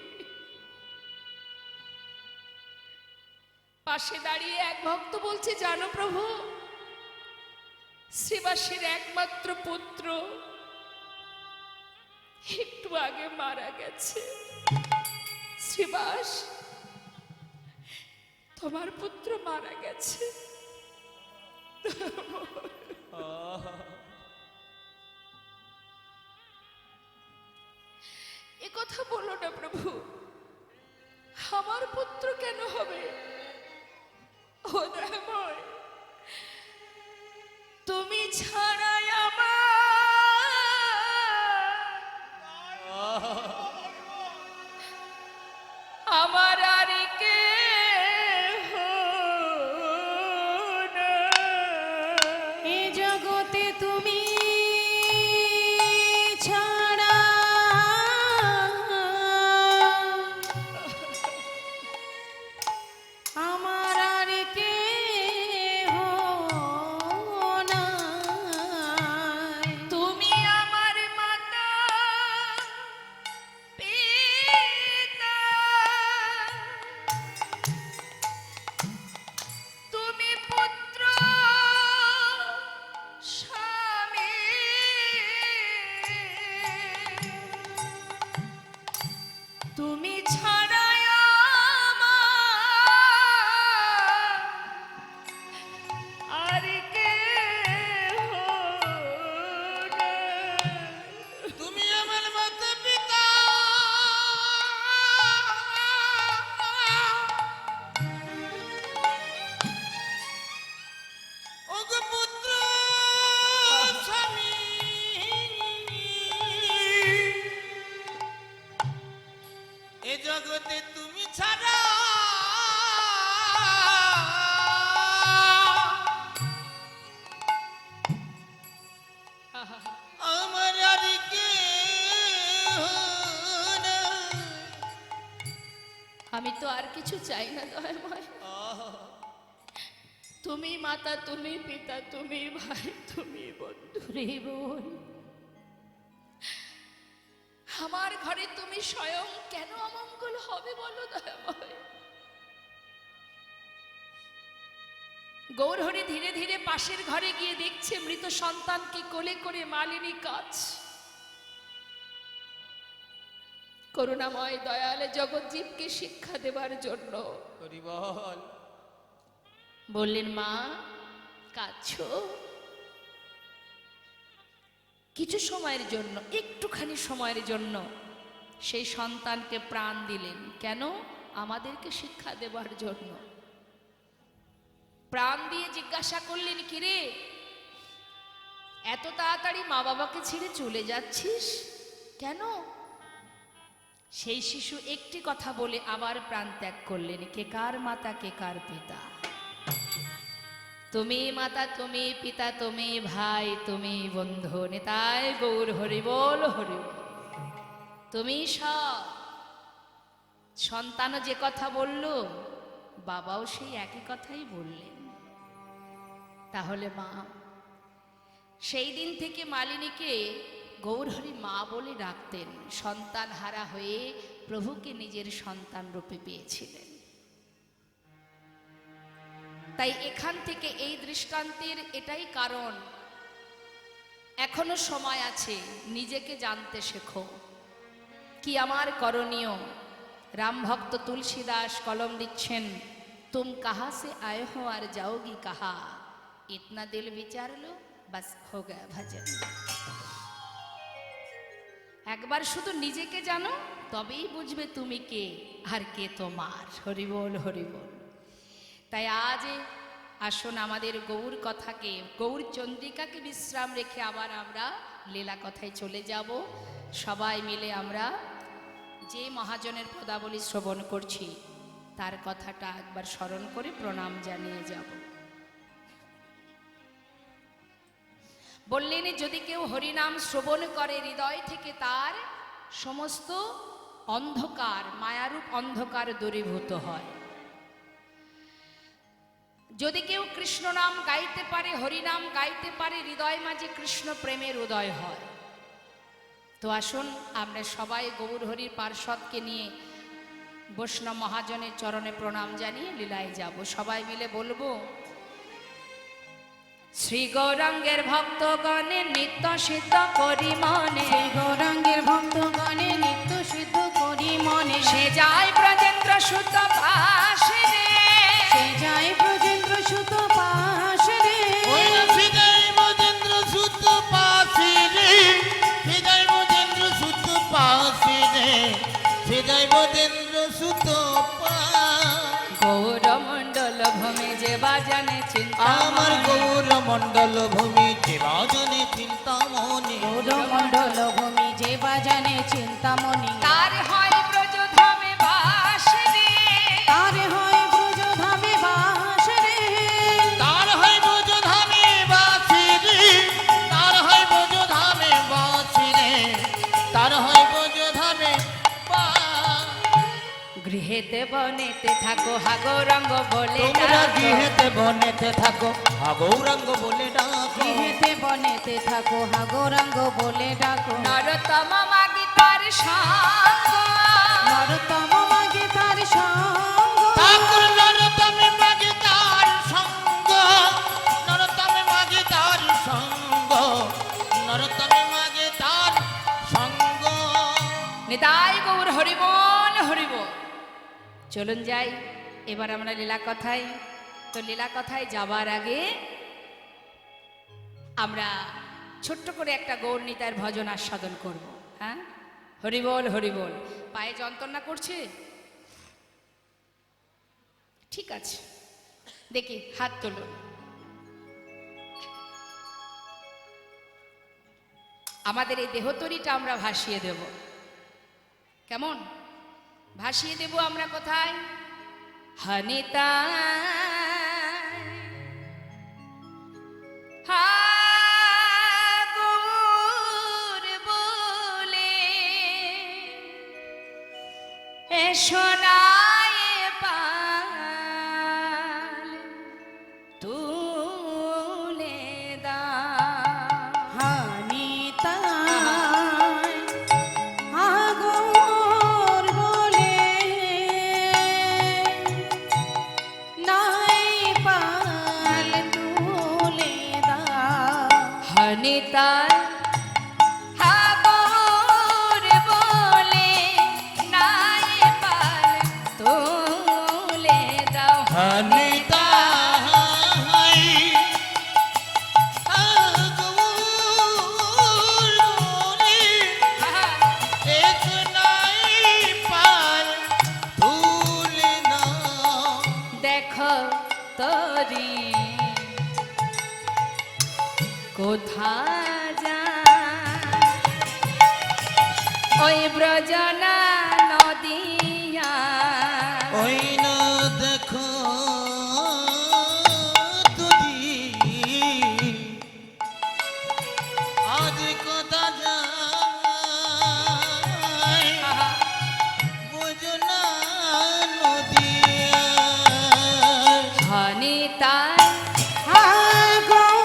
পাশে দাঁড়িয়ে এক ভক্ত বলছে, জানো প্রভু, শ্রীবাসের একমাত্র পুত্র একটু আগে মারা গেছে। শ্রীবাস, তোমার পুত্র মারা গেছে। আমার পুত্র কেন হবে? ও দয়াময়, তুমি ছাড়াই আমার আর কে এ জগতে তুমি ছাড়া আমার আর কেহ নাই। তুমি আমার মাতা পিতা, তুমি পুত্র স্বামী, তুমি ছাড়া আর কেহ নাই। তুমি আমার মাতা পিতা, ওগো পুত্র স্বামী, এ জগতে তুমি ছাড়া আমার আর কেহ নাই। আমি তো আর কিছু চাই না দয়াময়। তুমি মাতা, তুমি পিতা, তুমি ভাই, তুমি বন্ধু রে বোন। আমার ঘরে তুমি স্বয়ং কেন অমঙ্গল হবে বলো দয়াময়? গৌরহরি ধীরে ধীরে পাশের ঘরে গিয়ে দেখছে মৃত সন্তানকে কোলে করে মালিনী কাজ। করুণাময় দয়াল জগৎজীবকে শিক্ষা দেবার জন্য হরি বল। বললেন, মা কাঁদছো? কিছু সময়ের জন্য, একটুখানি সময়ের জন্য সেই সন্তানকে প্রাণ দিলেন। কেন? আমাদেরকে শিক্ষা দেবার জন্য। প্রাণ দিয়ে জিজ্ঞাসা করলেন, কিরে এত তাড়াতাড়ি মা বাবাকে ছেড়ে চলে যাচ্ছিস কেন? সেই শিশু একটি কথা বলে আবার প্রাণ ত্যাগ করলেন। কে কার মাতা, কে কার পিতা? তুমি মাতা, তুমি পিতা, তুমি ভাই, তুমি বন্ধু। নিতাই গৌর হরি বল, হরি বল। তুমি সব। সন্তানও যে কথা বলল, বাবাও সেই একই কথাই বললেন। তাহলে মা, সেই দিন থেকে মালিনীকে গৌরহরি মা বলে ডাকতেন। সন্তান হারা হয়ে প্রভুকে নিজের সন্তান রূপে পেয়েছিলেন। তাই এখান থেকে এই দৃষ্টান্তের এটাই কারণ, এখনো সময় আছে, নিজেকে জানতে শেখো কি আমার করণীয়। রামভক্ত তুলসীদাস কলম দিচ্ছেন, তুম কাহা সে আয়ে হো আর যাওগি কাহা, ইতনা দিল বিচার লো বাস হো গয়া ভজন। একবার শুধু নিজেকে জানো, তবেই বুঝবে তুমি কে আর কে তোমার। হরি বল, হরি বল। তাই আজ আসুন আমাদের গৌর কথাকে, গৌর চন্দ্রিকাকে বিশ্রাম রেখে আবার আমরা লীলা কথায় চলে যাব। সবাই মিলে আমরা যে মহাজনের পদাবলী শ্রবণ করছি তার কথাটা একবার স্মরণ করে প্রণাম জানিয়ে যাব। বললেন, যদি কেউ হরিনাম শ্রবণ করে হৃদয় থেকে, তার সমস্ত অন্ধকার, মায়ারূপ অন্ধকার দূরীভূত হয়। যদি কেউ কৃষ্ণ নাম গাইতে পারে, হরিনাম গাইতে পারে, হৃদয় মাঝে কৃষ্ণ প্রেমের উদয় হয়। তো আসুন আমরা সবাই গৌর হরির পার্ষদকে নিয়ে বৈষ্ণব মহাজনের চরণে প্রণাম জানিয়ে লীলায় যাব। সবাই মিলে বলবো, শ্রী গৌরাঙ্গের ভক্তগণে নিত্য সিদ্ধ করি মনে, শ্রী গৌরাঙ্গের ভক্তগণে নিত্য সিদ্ধ করি মনে, সে যায় ব্রজেন্দ্র সুত পাশে রে, সে যায় ব্রজেন্দ্র সুত পাশে রে, ওই না ফিদাই মজেন্দ্র সুত পাশে রে, ফিদাই মজেন্দ্র সুত পাশে রে, ফিদাই মজেন্দ্র সুত পাশে। গৃহেতে বনেতে থাকো হা গৌরাঙ্গ বলে তোমরা ডাকো। গৃহেতে বনেতে থাকো হা গৌরাঙ্গ বলে ডাকো। গৃহেতে বনেতে থাকো হা গৌরাঙ্গ বলে ডাকো। নরতম মাগি তার সঙ্গ নরতম মাগে তার সঙ্গ। ঠাকুর নরতমে মাগে তার সঙ্গ, নরতমে মাগে তার সঙ্গ, নরতমে মাগে তার সঙ্গ। নিতাই গৌর হরিবল হরিবল। চলুন যাই এবার আমরা লীলা কথায়। তো লীলা কথায় যাবার আগে আমরা ছোট্ট করে একটা গৌর নিতাইয়ের ভজন আস্বাদন করব। হ্যাঁ, হরিবল হরিবল। পায়ে যন্ত্রণা করছে? ঠিক আছে, দেখি হাত তুলুন। আমাদের এই দেহতরিটা আমরা ভাসিয়ে দেব। কেমন ভাসিয়ে দেব আমরা? কোথায়? হানিতা বলে শোনায় পাল তুলে দা। হানিতায় আগর বলে নাই পাল তুলে দাও। হানিতার হাগর বলে নাই পাল তুলে দাও। হানিতা দেখো তরি কোথা যা ওই ব্রজনা নদিয়া। ওই না দেখো তুই আজ কথা যায় বোঝো না নদিয়া। হানিতার আগর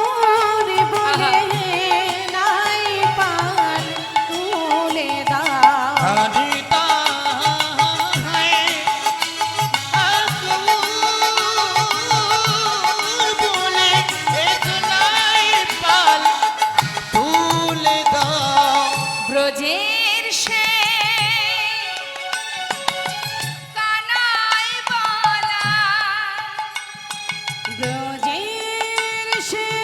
বলে নাই পাল তুলে দাও। হানিতা বলে একলাই পাল তুলে দাও। ব্রজের সে কানাই বলা ব্রজের সেই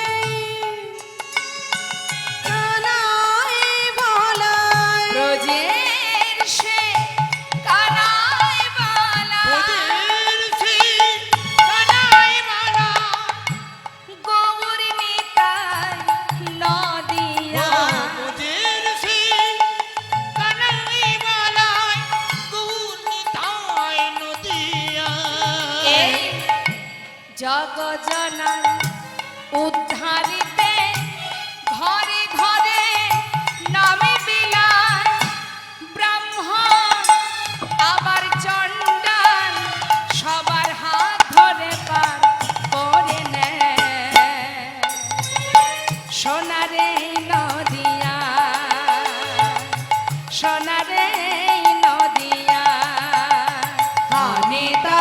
কানাই বলায়। ব্রজের সে কানাই বলা ওদের সেই কানাই মালা গৌর নিতাই নদিয়া। ওদের সেই কানাই মালায় গৌরনিতাই নদিয়া। এই জগজনার উদ্ধারিতে ঘরে ঘরে নামে বিলায় ব্রাহ্মণ আবার চণ্ডাল সবার হাত ধরে পার করে নেয় সোনারে নদিয়া, সোনারে নদিয়া। হানিতা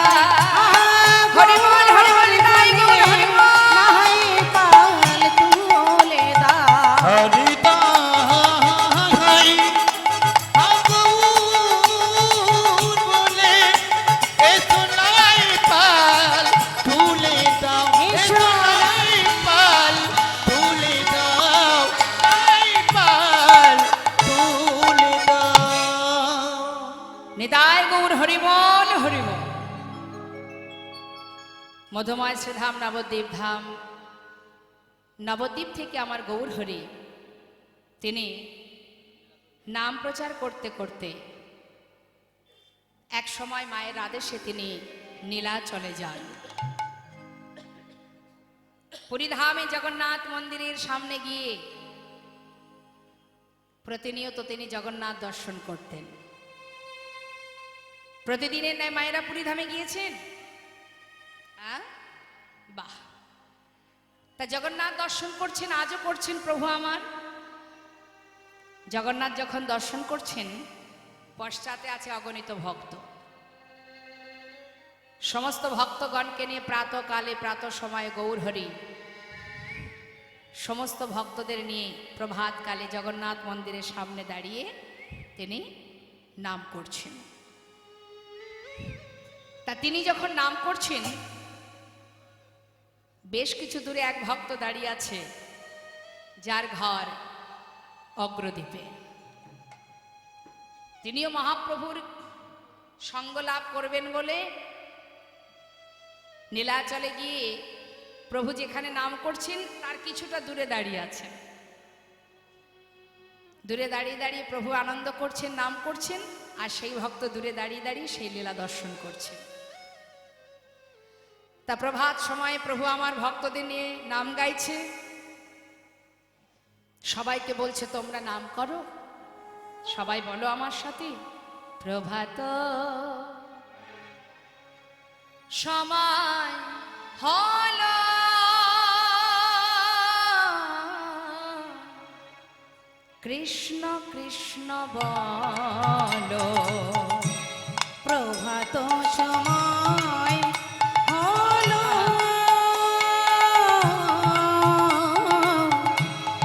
হরিবল হরিবল নিতাই গৌর হরিবল। নাই পাল তুলে দাও। হরিতা বলে এসো নাই পাল তুলে দাও। এসো নাই পাল তুলে দাও। নাই পাল তুলে দাও। নিতাই গৌর হরিবল হরিবল। মধুময় শ্রীধাম নবদ্বীপ ধাম, নবদ্বীপ থেকে আমার গৌর হরি তিনি নাম প্রচার করতে করতে এক সময় মায়ের আদেশে তিনি নীলাচলে যান। পুরীধামে জগন্নাথ মন্দিরের সামনে গিয়ে প্রতিনিয়ত তিনি জগন্নাথ দর্শন করতেন। প্রতিদিনের ন্যায় মায়েরা পুরীধামে গিয়েছেন? বাহ! তা জগন্নাথ দর্শন করছেন, আজও করছেন প্রভু আমার। জগন্নাথ যখন দর্শন করছেন, পশ্চাতে আছে অগণিত ভক্ত। সমস্ত ভক্তগণকে নিয়ে প্রাতকালে প্রাত সময়ে গৌরহরি সমস্ত ভক্তদের নিয়ে প্রভাতকালে জগন্নাথ মন্দিরের সামনে দাঁড়িয়ে তিনি নাম করছেন। তা তিনি যখন নাম করছেন, বেশ কিছু দূরে এক ভক্ত দাঁড়িয়ে আছে, যার ঘর অগ্রদ্বীপে। তিনিও মহাপ্রভুর সঙ্গ লাভ করবেন বলে নীলাচলে গিয়ে প্রভু যেখানে নাম করছেন তার কিছুটা দূরে দাঁড়িয়ে আছেন। দূরে দাঁড়িয়ে দাঁড়িয়ে প্রভু আনন্দ করছেন, নাম করছেন, আর সেই ভক্ত দূরে দাঁড়িয়ে দাঁড়িয়ে সেই লীলা দর্শন করছেন। তা প্রভাত সময়ে প্রভু আমার ভক্তদের নিয়ে নাম গাইছে, সবাইকে বলছে তোমরা নাম করো। সবাই বলো আমার সাথে, প্রভাত সময় হলো, কৃষ্ণ কৃষ্ণ বলো। প্রভাত সময় হলো,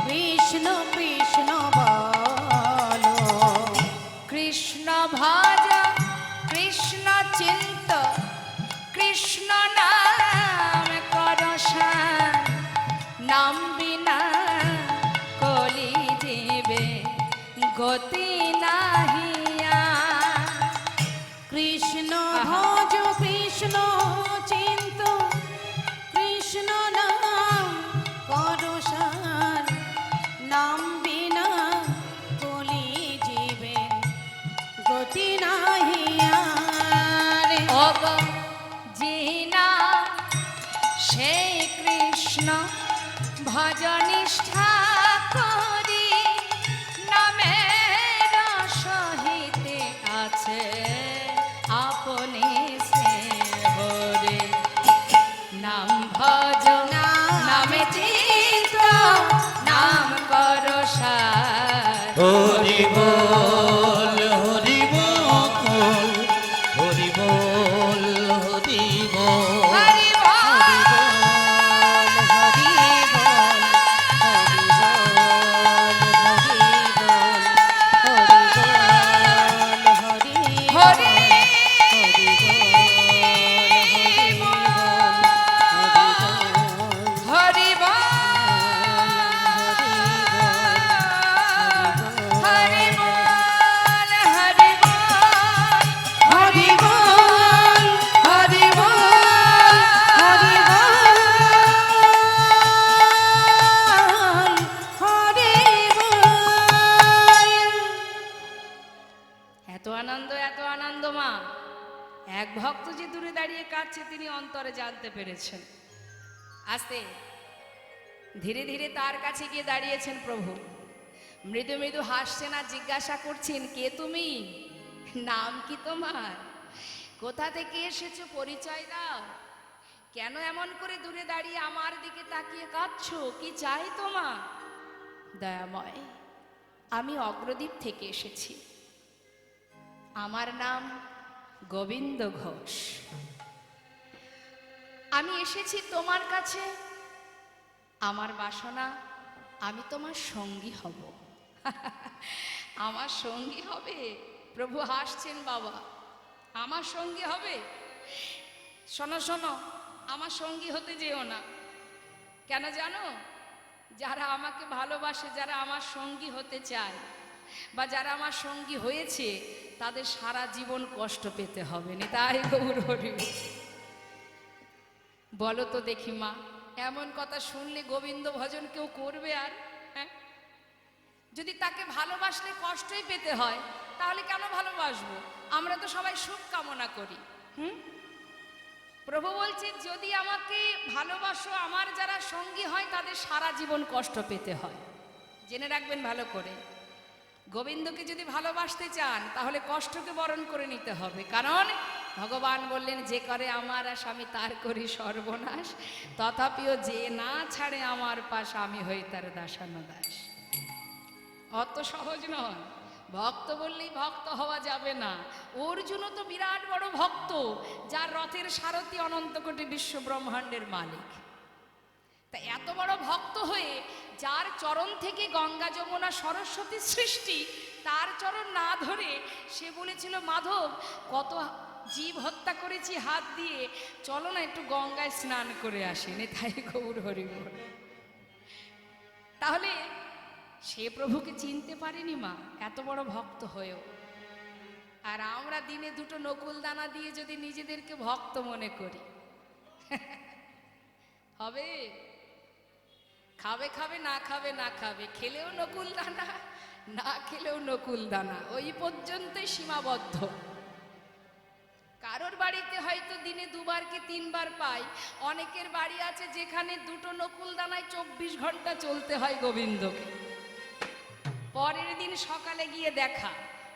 কৃষ্ণ কৃষ্ণ বলো। কৃষ্ণ ভজ কৃষ্ণ চিন্ত, কৃষ্ণ নাম করসান, নাম বিনা কলি জীবে গতি নাহিয়া। কৃষ্ণ ভজ কৃষ্ণ চিন্ত, কৃষ্ণ নাম করসান, নাম বিনা কলি জীবে গতি নাহিয়া রে। অগ জিনা সেই কৃষ্ণ ভজনিষ্ঠা করি, নামের সহিতে আছে আপনি সে হরে। নাম ভজ নামে চিন্ত, নাম করো সার। হরি বল হরি বল হরি বল হরি বল। হরি বল, হরি হরি বল, হরি বল, হরি বল, হরি বল, হরি এত আনন্দ মা। এক ভক্ত যে দূরে দাঁড়িয়ে কাঁদছে তিনি অন্তরে জানতে পেরেছেন। আস্তে ধীরে ধীরে তার কাছে গিয়ে দাঁড়িয়েছেন প্রভু। মৃদু মৃদু হাসছেন আর জিজ্ঞাসা করছেন, কে তুমি? নাম কি তোমার? কোথা থেকে এসেছো? পরিচয় দাও। কেন এমন করে দূরে দাঁড়িয়ে আমার দিকে তাকিয়ে কাঁদছো? কি চাই তোমার? দয়াময়, আমি অগ্রদ্বীপ থেকে এসেছি। আমার নাম গোবিন্দ ঘোষ। আমি এসেছি তোমার কাছে। আমার বাসনা আমি তোমার সঙ্গী হব। আমার সঙ্গী হবে? প্রভু হাসছেন, বাবা আমার সঙ্গী হবে? শোনো শোনো, আমার সঙ্গী হতে যেও না। কেন জানো? যারা আমাকে ভালোবাসে, যারা আমার সঙ্গী হতে চায়, বা যারা আমার সঙ্গী হয়েছে, তাদের সারা জীবন কষ্ট পেতে হবে না। তাই গৌর হরি। বলো তো দেখি মা, এমন কথা শুনলে গোবিন্দ ভজন কেউ করবে আর? হ্যাঁ, যদি তাকে ভালোবাসলে কষ্টই পেতে হয়, তাহলে কেন ভালোবাসবো? আমরা তো সবাই সুখ কামনা করি। প্রভু বলছে, যদি আমাকে ভালোবাসো, আমার যারা সঙ্গী হয় তাদের সারা জীবন কষ্ট পেতে হয়। জেনে রাখবেন ভালো করে। গোবিন্দকে যদি ভালোবাসতে চান তাহলে কষ্টকে বরণ করে নিতে হবে, কারণ ভগবান বললেন যে করে আমার আশ আমি তার করি সর্বনাশ, তথাপিও যে না ছাড়ে আমার পাশ আমি হই তার দাসানুদাস। অত সহজ নয়, ভক্ত বললেই ভক্ত হওয়া যাবে না। অর্জুনও তো বিরাট বড় ভক্ত, যার রথের সারথি অনন্ত কোটি বিশ্ব ব্রহ্মাণ্ডের মালিক। তা এত বড় ভক্ত হয়ে যার চরণ থেকে গঙ্গা যমুনা সরস্বতী সৃষ্টি, তার চরণ না ধরে সে বলেছিল মাধব কত জীব হত্যা করেছি হাত দিয়ে, চলো না একটু গঙ্গায় স্নান করে আসেনি, তাই গৌর হরি বল। তাহলে সে প্রভুকে চিনতে পারেনি মা, এত বড় ভক্ত হয়েও। আর আমরা দিনে দুটো নকুল দানা দিয়ে যদি নিজেদেরকে ভক্ত মনে করি, হবে? খাবে খাবে, না খাবে না খাবে, খেলেও নকুল দানা, না খেলেও নকুল দানা, ওই পর্যন্তই সীমাবদ্ধ। কারোর বাড়িতে হয়তো দিনে দুবার কি তিনবার পাই, অনেকের বাড়ি আছে যেখানে দুটো নকুল দানায় 24 ঘন্টা চলতে হয় গোবিন্দকে। পরের দিন সকালে গিয়ে দেখা,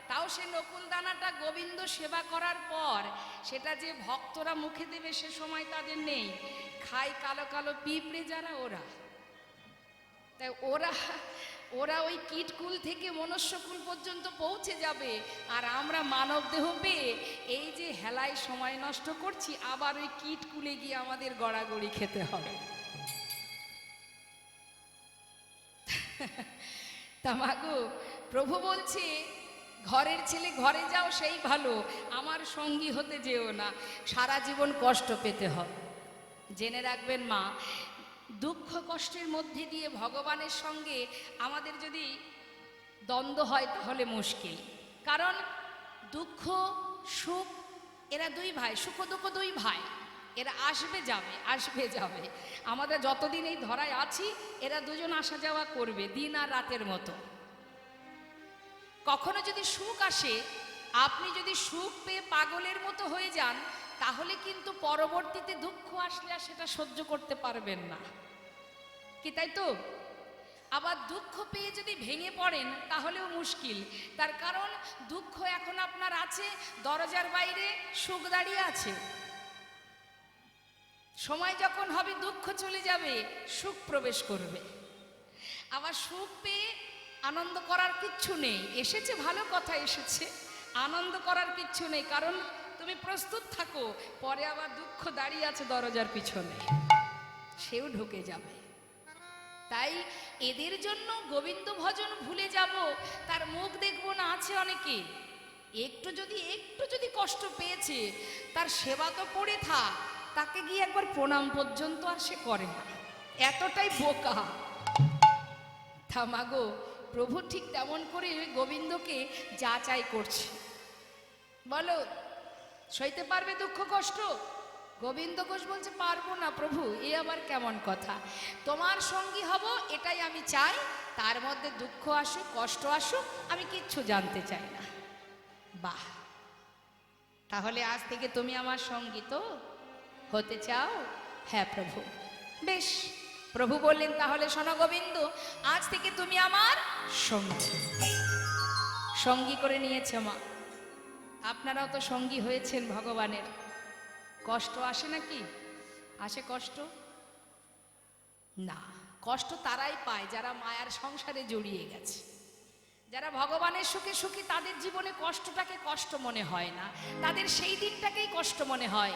তাও সে নকুল দানাটা গোবিন্দ সেবা করার পর সেটা যে ভক্তরা মুখে দেবে সে সময় তাদের নেই, খায় কালো কালো পিঁপড়ে যারা, ওরা। তাই ওরা ওই কীটকুল থেকে মনুষ্যকুল পর্যন্ত পৌঁছে যাবে, আর আমরা মানব দেহ পেয়ে এই যে হেলায় সময় নষ্ট করছি, আবার ওই কীটকুলে গিয়ে আমাদের গড়াগড়ি খেতে হবে। তা মাগো, প্রভু বলছে ঘরের ছেলে ঘরে যাও সেই ভালো, আমার সঙ্গী হতে যেও না, সারা জীবন কষ্ট পেতে হবে। জেনে রাখবেন মা, দুঃখ কষ্টের মধ্যে দিয়ে ভগবানের সঙ্গে আমাদের যদি দ্বন্দ্ব হয় তাহলে মুশকিল। কারণ দুঃখ সুখ এরা দুই ভাই, সুখ দুঃখ দুই ভাই, এরা আসবে যাবে আসবে যাবে। আমাদের যতদিন এই ধরায় আছি এরা দুজন আসা যাওয়া করবে, দিন আর রাতের মতো। কখনো যদি সুখ আসে, আপনি যদি সুখ পেয়ে পাগলের মতো হয়ে যান, তাহলে কিন্তু পরবর্তীতে দুঃখ আসলে আর সেটা সহ্য করতে পারবেন না, কি তাই তো? আবার দুঃখ পেয়ে যদি ভেঙে পড়েন তাহলেও মুশকিল। তার কারণ দুঃখ এখন আপনার আছে, দরজার বাইরে সুখ দাঁড়িয়ে আছে। সময় যখন হবে দুঃখ চলে যাবে, সুখ প্রবেশ করবে। আবার সুখ পেয়ে আনন্দ করার কিচ্ছু নেই, এসেছে ভালো কথা এসেছে, আনন্দ করার কিচ্ছু নেই, কারণ তুমি প্রস্তুত থাকো, পরে আবার দুঃখ দাঁড়িয়ে আছে দরজার পিছনে, সেও ঢুকে যাবে। তাই এদের জন্য গোবিন্দ ভজন ভুলে যাব, তার মুখ দেখবো না। আছে অনেকে একটু যদি কষ্ট পেয়েছে, তার সেবা তো পড়ে থাক, তাকে গিয়ে একবার প্রণাম পর্যন্ত আর সে করে না, এতটাই বোকা। থামাগো, প্রভু ঠিক তেমন করে গোবিন্দকে যাচাই করছে। বলো, সইতে পারবে দুঃখ কষ্ট? গোবিন্দ ঘোষ বলছে পারবো না প্রভু, এ আবার কেমন কথা? তোমার সঙ্গী হব এটাই আমি চাই, তার মধ্যে দুঃখ আসুক কষ্ট আসুক আমি কিচ্ছু জানতে চাই না। বাহ, তাহলে আজ থেকে তুমি আমার সঙ্গী তো হতে চাও? হ্যাঁ প্রভু। বেশ, প্রভু বললেন তাহলে শোনো গোবিন্দ, আজ থেকে তুমি আমার সঙ্গী। সঙ্গী করে নিয়েছে মা, আপনারাও তো সঙ্গী হয়েছেন ভগবানের। কষ্ট আসে নাকি? আসে কষ্ট? না, কষ্ট তারাই পায় যারা মায়ার সংসারে জড়িয়ে গেছে। যারা ভগবানের সুখে সুখী, তাদের জীবনে কষ্টটাকে কষ্ট মনে হয় না, তাদের সেই দিনটাকেই কষ্ট মনে হয়।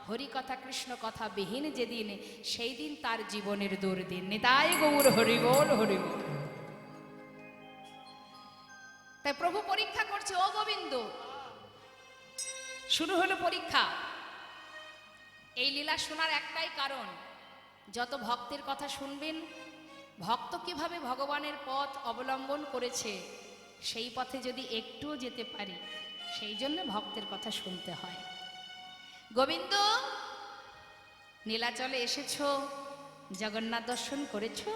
হরি কথা কৃষ্ণ কথা বিহীন যেদিন, সেই দিন তার জীবনের দুর্দিন। নিতাই গৌর হরি বল হরি বল। তাই প্রভু পরীক্ষা করছে, ও গোবিন্দ, শুরু হলো পরীক্ষা। এই লীলা শোনার একটাই কারণ, যত ভক্তের কথা শুনবেন, ভক্ত কিভাবে ভগবানের পথ অবলম্বন করেছে, সেই পথে যদি একটুও যেতে পারি, সেই জন্য ভক্তের কথা শুনতে হয়। গোবিন্দ, নীলাচলে এসেছো, জগন্নাথ দর্শন করেছো।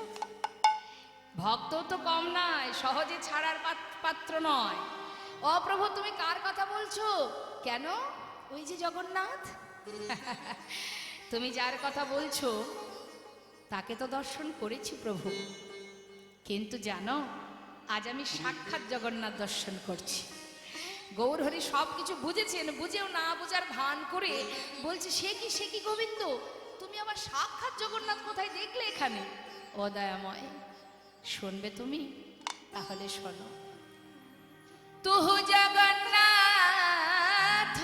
ভক্ত তো কম নয়, সহজে ছাড়ার পাত্র নয়। ও প্রভু, তুমি কার কথা বলছো? কেন? ওই যে জগন্নাথ। তুমি যার কথা বলছো তাকে তো দর্শন করেছি প্রভু, কিন্তু জানো আজ আমি সাক্ষাৎ জগন্নাথ দর্শন করছি। গৌরহরি সব কিছু বুঝেছেন, বুঝেও না বোঝার ভান করে বলছে, সে কি গোবিন্দ, তুমি আবার সাক্ষাৎ জগন্নাথ কোথায় দেখলে এখানে? ও দয়াময়, শুনবে তুমি? তাহলে শোনো। তুহু জগন্নাথ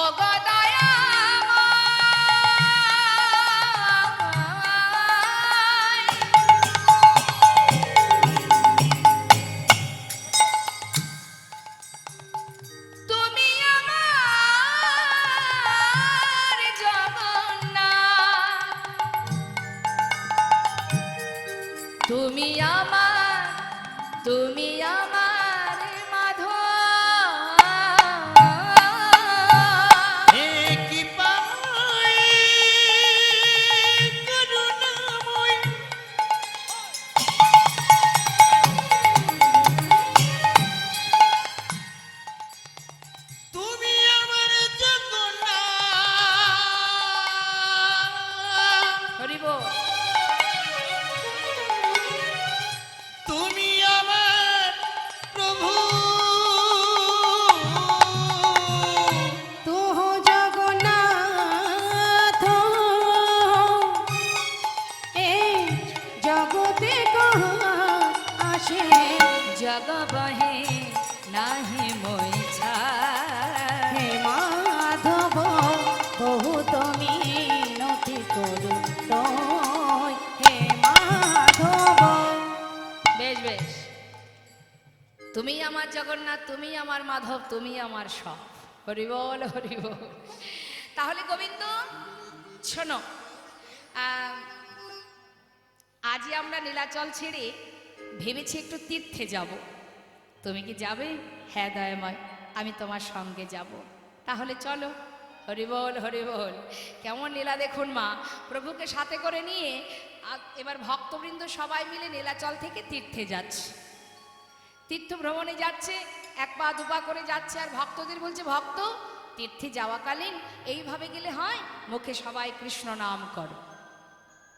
ও গদয়াময়, তুমি আমার জগন্নাথ, তুমি আমার মাধব। হে কি পাই করুণাময়, তুমি আমার জগন্নাথ, হরিব তুমি আমার প্রভু। তুহ জগন্নাথ এই জগতে কহা আসে, জগ বহে নাহি মই ছাড়। হে মাধব বহুত মিনতি করু তয়, হে মাধব। বেশ বেশ, তুমি আমার জগন্নাথ, তুমি আমার মাধব, তুমি আমার সব। হরি বল হরি বল। তাহলে গোবিন্দ শোনো, আজই আমরা নীলাচল ছেড়ে ভেবেছি একটু তীর্থে যাব। তুমি কি যাবে? হ্যাঁ দয়াময়, আমি তোমার সঙ্গে যাব। তাহলে চলো। হরি বল হরি বল। কেমন লীলা দেখুন মা, প্রভুকে সাথে করে নিয়ে এবার ভক্তবৃন্দ সবাই মিলে নীলাচল থেকে তীর্থে যাচ্ছে, তীর্থ ভ্রমণে যাচ্ছে, এক পা দুপা করে যাচ্ছে। আর ভক্তদের বলছে, ভক্ত তীর্থে যাওয়াকালীন এইভাবে গেলে হয়, মুখে সবাই কৃষ্ণ নাম করো।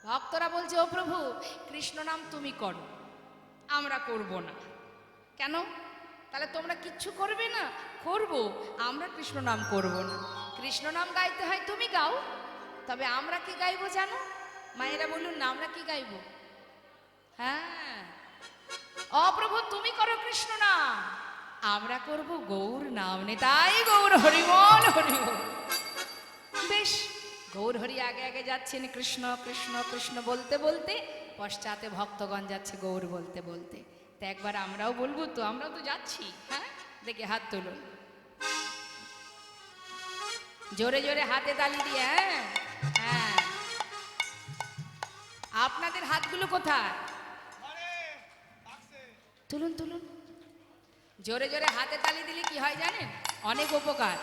ভক্তরা বলছে, ও প্রভু কৃষ্ণ নাম তুমি করো, আমরা করব না। কেন? তাহলে তোমরা কিচ্ছু করবে না? করব, আমরা কৃষ্ণ নাম করব না। কৃষ্ণ নাম গাইতে হয়, তুমি গাও, তবে আমরা কি গাইবো জানো? মায়েরা বলুন না, আমরা কি গাইবো? হ্যাঁ, অপ্রভু তুমি করো কৃষ্ণ নাম, আমরা করব গৌর নাম। তাই গৌর হরিবল হরিবল। বেশ, গৌর হরি আগে আগে যাচ্ছেন কৃষ্ণ কৃষ্ণ কৃষ্ণ বলতে বলতে, পশ্চাতে ভক্তগণ যাচ্ছে গৌর বলতে বলতে। তা একবার আমরাও বলবো তো, আমরাও তো যাচ্ছি। হ্যাঁ, দেখে হাত তুলুন, জোরে জোরে হাতে তালি দিয়ে। হ্যাঁ হ্যাঁ, আপনাদের হাতগুলো কোথায়? তুলুন তুলুন, জোরে জোরে হাতে তালি দিলে কি হয় জানেন? অনেক উপকার।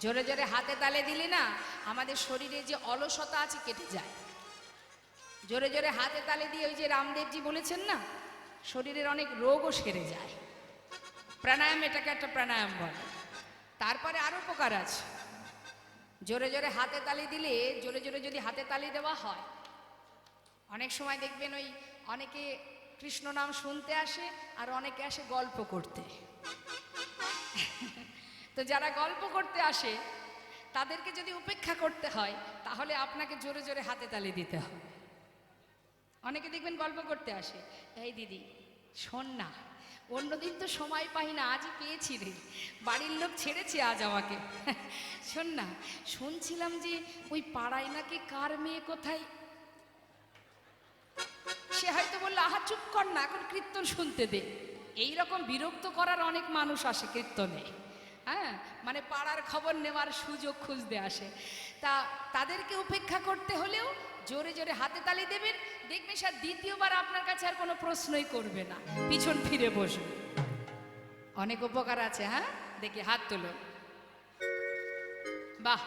জোরে জোরে হাতে তালি দিলে না, আমাদের শরীরে যে অলসতা আছে কেটে যায়। জোরে জোরে হাতে তালি দিয়ে, ওই যে রামদেবজি বলেছেন না, শরীরের অনেক রোগও সেরে যায়। প্রাণায়াম, এটাকে একটা প্রাণায়াম বলে। তারপরে আরো উপকার আছে। জোরে জোরে হাতে তালি দিলে, জোরে জোরে যদি হাতে তালি দেওয়া হয়, অনেক সময় দেখবেন ওই অনেকে কৃষ্ণ নাম শুনতে আসে, আর অনেকে আসে গল্প করতে। তো যারা গল্প করতে আসে তাদেরকে যদি উপেক্ষা করতে হয়, তাহলে আপনাকে জোরে জোরে হাতে তালি দিতে হবে। অনেকে দেখবেন গল্প করতে আসে, এই দিদি শোন না, অন্যদিন তো সময় পাই না, আজই পেয়েছি রে, বাড়ির লোক ছেড়েছে আজ আমাকে। শোন না, শুনছিলাম যে ওই পাড়ায় নাকি কার মেয়ে কোথায়। সে হয়তো বললো, আহা চুপ কর না, এখন কীর্তন শুনতে দে। এইরকম বিরক্ত করার অনেক মানুষ আসে কীর্তনে। হ্যাঁ, মানে পাড়ার খবর নেওয়ার সুযোগ খুঁজতে আসে। তা তাদেরকে উপেক্ষা করতে হলেও জোরে জোরে হাতে তালি দেবেন, দেখবেন স্যার দ্বিতীয়বার আপনার কাছে আর কোনো প্রশ্নই করবে না, পিছন ফিরে বসবে। অনেক উপকার আছে। হ্যাঁ, দেখি হাত তুলুন। বাহ,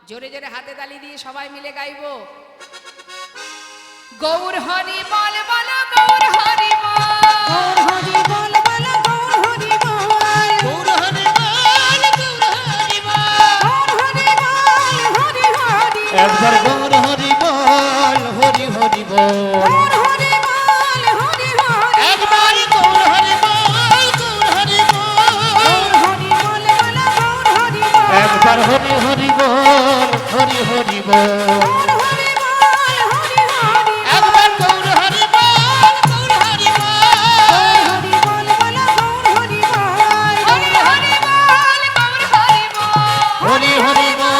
জোরে জোরে হাতে তালি দিয়ে সবাই মিলে গাইবো। গৌর হরি বল বলো, গৌর হরি বল, গৌর হরি বল বল, গৌর হরি বল, গৌর হরি বল, গৌর হরি বল, গৌর হরি বল, একবার গৌর হরি বল, হরি হরি বল। গৌর হরি বল, হরি হরি একবার গৌর হরি বল, গৌর হরি বল। গৌর হরি বল, বলো গৌর হরি বল। একবার হরি হরি বল, হরি হরি বল। গৌর হরি বল, হরি হরি একবার গৌর হরি বল, গৌর হরি বল। গৌর হরি বল, বলো গৌর হরি বল। হরি হরি বল গৌর হরি বল। হরি হরি বল।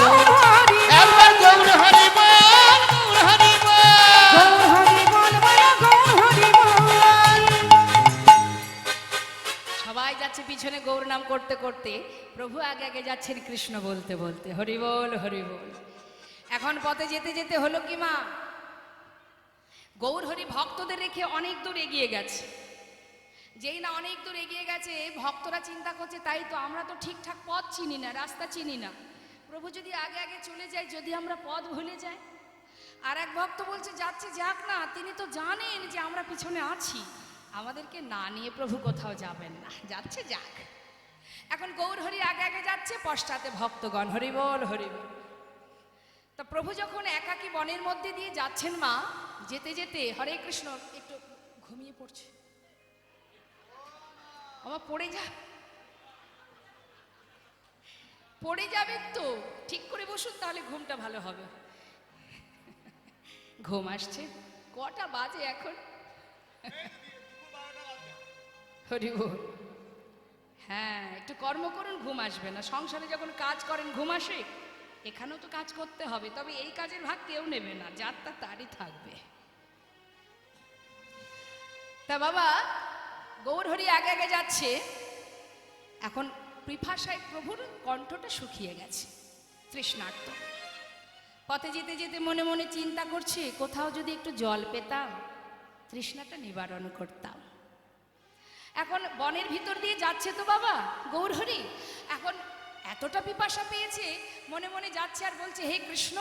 গৌর হরি একবার গৌর হরি বল, গৌর হরি বল। গৌর হরি বল, বলো গৌর হরি বল। সবাই যাচ্ছে পিছনে গৌর নাম করতে করতে, প্রভু আগে আগে যাচ্ছেন কৃষ্ণ বলতে বলতে, হরি বল হরি বল। এখন পথে যেতে যেতে হলো কি মা, গৌর হরি ভক্তদের রেখে অনেক দূর এগিয়ে গেছে। যেই না অনেক দূর এগিয়ে গেছে, ভক্তরা চিন্তা করছে তাই তো, আমরা তো ঠিকঠাক পথ চিনি না, রাস্তা চিনি না, প্রভু যদি আগে আগে চলে যায়, যদি আমরা পথ ভুলে যাই। আর এক ভক্ত বলছে যাচ্ছে যাক না, তিনি তো জানেন যে আমরা পিছনে আছি, আমাদেরকে না নিয়ে প্রভু কোথাও যাবেন না, যাচ্ছে যাক। এখন গৌর হরি আগে আগে যাচ্ছে, পশ্চাতে ভক্তগণ হরি বল হরি বল। তা প্রভু যখন একাকী বনের মধ্যে দিয়ে যাচ্ছেন মা, যেতে যেতে হরে কৃষ্ণ একটু ঘুমিয়ে পড়ছে, আমার পড়ে যাবে তো, ঠিক করে বসুন তাহলে ঘুমটা ভালো হবে। ঘুম আসছে, কটা বাজে এখন? হরি বল। হ্যাঁ, একটু কর্ম করুন, ঘুম আসবে না। সংসারে যখন কাজ করেন ঘুম আসে, এখানেও তো কাজ করতে হবে, তবে এই কাজের ভাগ কেউ নেবে না, যার তারই থাকবে। তা বাবা গৌর হরি আগে আগে যাচ্ছে, এখন পিপাসায় প্রভুর কণ্ঠটা শুকিয়ে গেছে, তৃষ্ণার্ত। পথে যেতে যেতে মনে মনে চিন্তা করছে, কোথাও যদি একটু জল পেতাম, তৃষ্ণাটা নিবারণ করতাম। এখন বনের ভিতর দিয়ে যাচ্ছে তো বাবা গৌর হরি, এখন এতটা পিপাসা পেয়েছে, মনে মনে যাচ্ছে আর বলছে, হে কৃষ্ণ,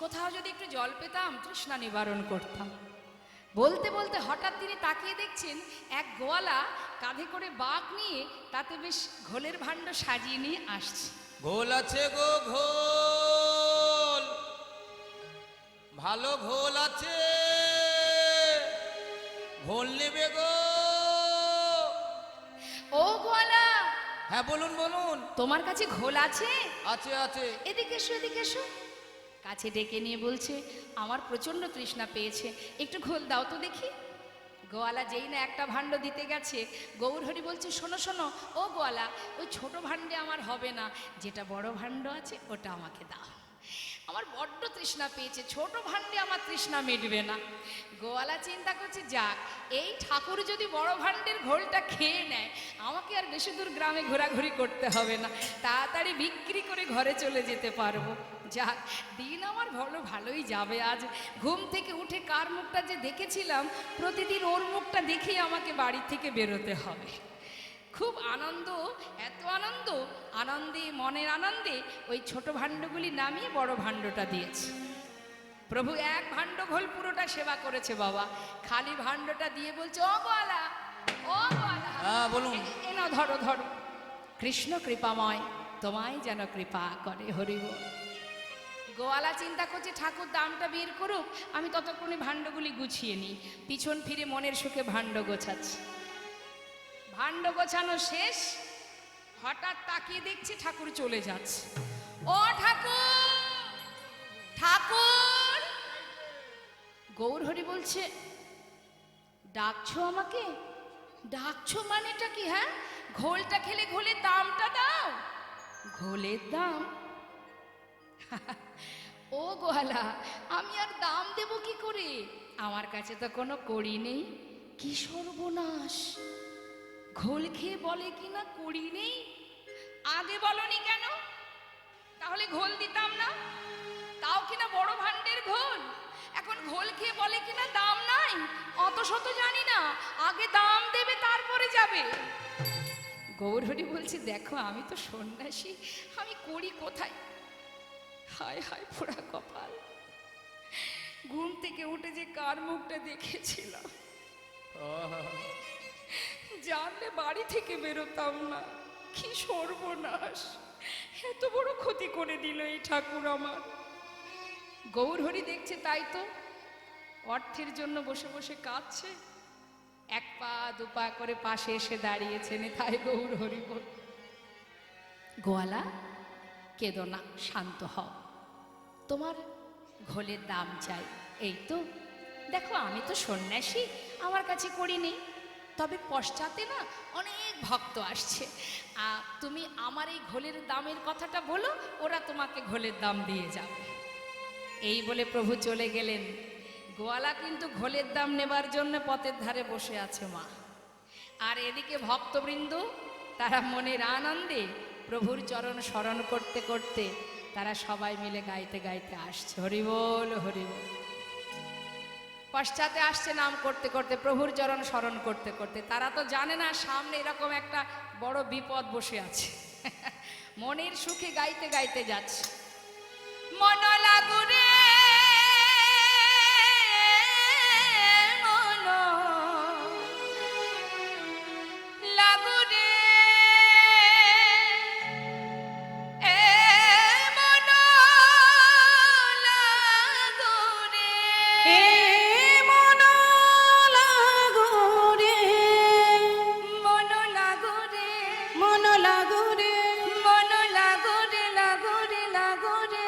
কোথাও যদি একটু জল পেতাম, তৃষ্ণা নিবারণ করতাম। বলতে বলতে হঠাৎ তিনি তাকিয়ে দেখছেন, এক গোয়ালা কাঁধে করে বাঘ নিয়ে তাতে বেশ ঘোলের ভাণ্ড সাজিয়ে নিয়ে আসছে। ঘোল আছে গো ঘোল, ভালো ঘোল আছে, ঘোল নেবে গো। ও গোয়ালা, হ্যাঁ বলুন বলুন। তোমার কাছে ঘোল আছে? আছে আছে। এদিকে এসো এদিকে এসো। কাছে ডেকে নিয়ে বলছে, আমার প্রচন্ড তৃষ্ণা পেয়েছে, একটু ঘোল দাও তো দেখি। গোয়ালা যেই না একটা ভাণ্ড দিতে গেছে, গৌরহরি বলছে, শোনো শোনো ও গোয়ালা, ওই ছোট ভাণ্ডে আমার হবে না, যেটা বড় ভাণ্ড আছে ওটা আমাকে দাও, আমার বড্ড তৃষ্ণা পেয়েছে, ছোট ভাণ্ডে আমার তৃষ্ণা মিটবে না। গোয়ালা চিন্তা করছে, যাক এই ঠাকুর যদি বড় ভাণ্ডের ঘোলটা খেয়ে নেয়, আমাকে আর বেশি দূর গ্রামে ঘোরাঘুরি করতে হবে না, তাড়াতাড়ি বিক্রি করে ঘরে চলে যেতে পারবো। যাক দিন আমার ভালোই যাবে। আজ ঘুম থেকে উঠে কার মুখটা যে দেখেছিলাম, প্রতিদিন ওর মুখটা দেখেই আমাকে বাড়ি থেকে বেরোতে হবে। খুব আনন্দ, এত আনন্দ, আনন্দে মনের আনন্দে ওই ছোট ভাণ্ডগুলি নামিয়ে বড় ভাণ্ডটা দিয়েছে। প্রভু এক ভাণ্ড ঘোল পুরোটা সেবা করেছে বাবা, খালি ভাণ্ডটা দিয়ে বলছে, ও গোয়ালা, ও গোয়ালা, হ্যাঁ বলুন। এ নাও ধরো ধরো, কৃষ্ণ কৃপাময়, তোমায় যেন কৃপা করে, হরি বল। গোয়ালা চিন্তা করছে, ঠাকুর দামটা বের করুক, আমি ততক্ষণে ভাণ্ডগুলি গুছিয়ে নিই। পিছন ফিরে মনের সুখে ভাণ্ড গোছাচ্ছে। ভাণ্ড গোছানো শেষ, হঠাৎ তাকিয়ে দেখছি ঠাকুর চলে যাচ্ছে। ও ঠাকুর, ঠাকুর। গৌরহরি বলছে, ডাকছো আমাকে? ডাকছো মানেটা কি? হ্যাঁ, ঘোলটা খেলে ঘোলের দামটা দাও। ঘোলের দাম? ও গোয়ালা, আমি আর দাম দেব কি করে? আমার কাছে তো কোনো কড়ি নেই। কি সর্বনাশ, ঘোল খেয়ে বলে কিনা কড়ি নেই। আগে বলনি কেন? তাহলে ঘোল দিতাম না, তাও কিনা বড় ভাণ্ডের ঘোল। এখন ঘোল খেয়ে বলে কিনা দাম নাই। অত শত জানি না, আগে দাম দেবে তারপরে যাবে। গৌরহরি বলছি, দেখো আমি তো সন্ন্যাসী, আমি করি কোথায়? হায় হায় পোড়া কপাল, ঘুম থেকে উঠে যে কার মুখটা দেখেছিলাম, জানলে বাড়ি থেকে বেরোতাম না। কি সর্বনাশ, এত বড় ক্ষতি করে দিল এই ঠাকুর আমার। গৌরহরি দেখছে তাই তো, অর্থের জন্য বসে বসে কাঁদছে, এক পা দুপা করে পাশে এসে দাঁড়িয়েছেন, তাই গৌরহরি বল, গোয়ালা কেঁদো না, শান্ত হও, তোমার ঘোলের দাম চাই। এই তো দেখো, আমি তো সন্ন্যাসী, আমার কাছে করি নেই, তবে পশ্চাতে না অনেক ভক্ত আসছে, তুমি আমার এই ঘোলের দামের কথাটা বলো, ওরা তোমাকে ঘোলের দাম দিয়ে যাবে। এই বলে প্রভু চলে গেলেন। গোয়ালা কিন্তু ঘোলের দাম নেবার জন্য পথের ধারে বসে আছে মা, আর এদিকে ভক্তবৃন্দ তারা মনের আনন্দে প্রভুর চরণ স্মরণ করতে করতে তারা সবাই মিলে গাইতে গাইতে আসছে, হরিবোল হরিবোল। পশ্চাতে আসছে নাম করতে করতে, প্রভুর চরণ স্মরণ করতে করতে। তারা তো জানে না সামনে এরকম একটা বড় বিপদ বসে আছে। মনের সুখে গাইতে গাইতে যাচ্ছে, মন লাগুরে মন লাগুরে এ মন লাগুরে এ মন লাগুরে মন লাগুরে মন লাগুরে মন লাগুরে লাগুরে লাগুরে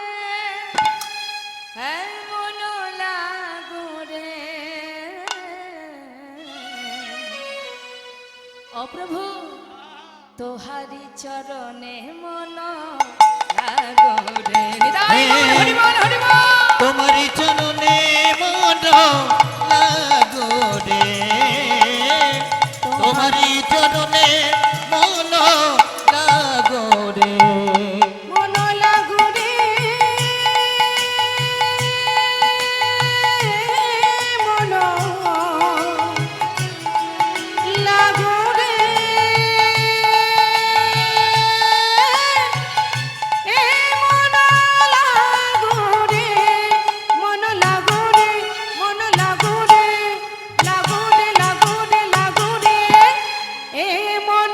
হ্যাঁ মন লাগুরে। ও প্রভু তোহারি চরণে মন লাগুরে। নিতাই গৌর হরি বল হরি বল। তোমারি চরণে মন লাগো রে, তোমারি চরণে মন লাগো রে। মন লাগুরে মন লাগুরে এ মন লাগুরে মন লাগুরে মন লাগুরে লাগুরে লাগুরে লাগুরে এ মন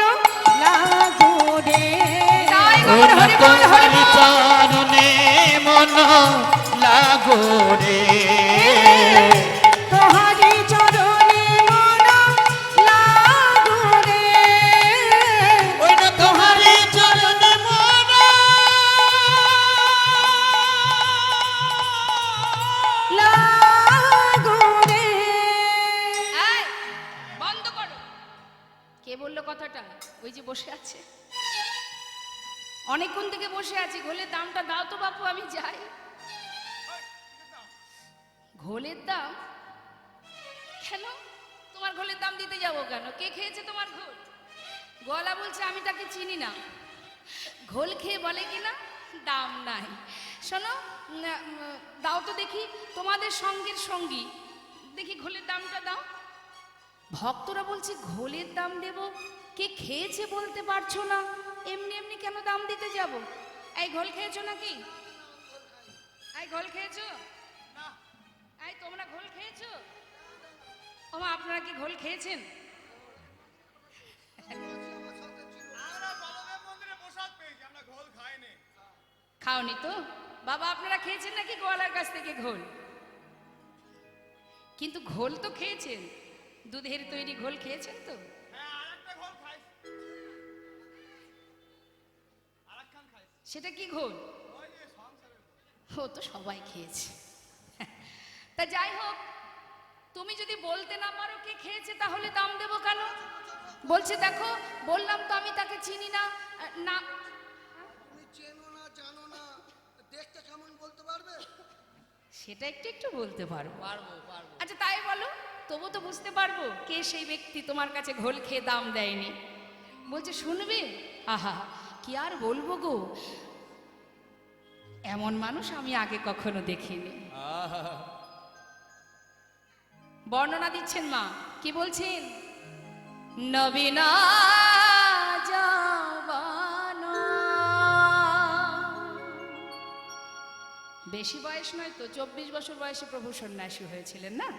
লাগুরে। নিতাই গৌর হরি বল হরি তোমারি বল। চরণে মন লাগো রে, তোহারি চরণে মন লাগুরে ওই না তোমারি চরণে মন লাগুরে। এই, বন্ধ করো। কে বললো কথাটা? ওই যে বসে আছে, অনেকক্ষণ থেকে বসে আছি, ঘোলের দামটা দাও তো বাপু, আমি যাই। ঘোলের দাম কেন? তোমার ঘোলের দাম দিতে যাবো কেন? কে খেয়েছে তোমার ঘোল? গোয়ালা বলছে আমি তাকে চিনি না, ঘোল খেয়ে বলে কিনা দাম নাই। শোনো, দাও তো দেখি, তোমাদের সঙ্গের সঙ্গী, দেখি ঘোলের দামটা দাও। ভক্তরা বলছে ঘোলের দাম দেব, কে খেয়েছে বলতে পারছো না, এমনি এমনি কেন দাম দিতে যাব? এই ঘোল খেয়েছো নাকি? এই ঘোল খেয়েছো? এই তোমরা ঘোল খেয়েছো? ওমা আপনারা কি ঘোল খেয়েছেন? খাওনি তো বাবা, আপনারা খেয়েছেন নাকি গোয়ালার কাছ থেকে ঘোল? কিন্তু ঘোল তো খেয়েছেন, দুধের তৈরি ঘোল খেয়েছেন তো? সেটা কি ঘোল? ও তো সবাই খেয়েছে। তা যাই হোক, তুমি যদি বলতে না পারো কে খেয়েছে, তাহলে দাম দেবো কেন? বলছে দেখো, বললাম তো আমি তাকে চিনি না। না তুমি চেনো না জানো না, দেখতে কেমন বলতে পারবে? সেটা একটু একটু বলতে পারবো। আচ্ছা তাই বলো, তবু তো বুঝতে পারবো কে সেই ব্যক্তি তোমার কাছে ঘোল খেয়ে দাম দেয়নি। বলছে শুনবে, আহা কি আর বলবো গো, এমন মানুষ আমি আগে কখনো দেখিনি। বর্ণনা দিচ্ছেন মা, কি বলছেন? নবীনা জাবানা, বেশি বয়স নয় তো, 24 বছর বয়সে প্রভু সন্ন্যাসী হয়েছিলেন না?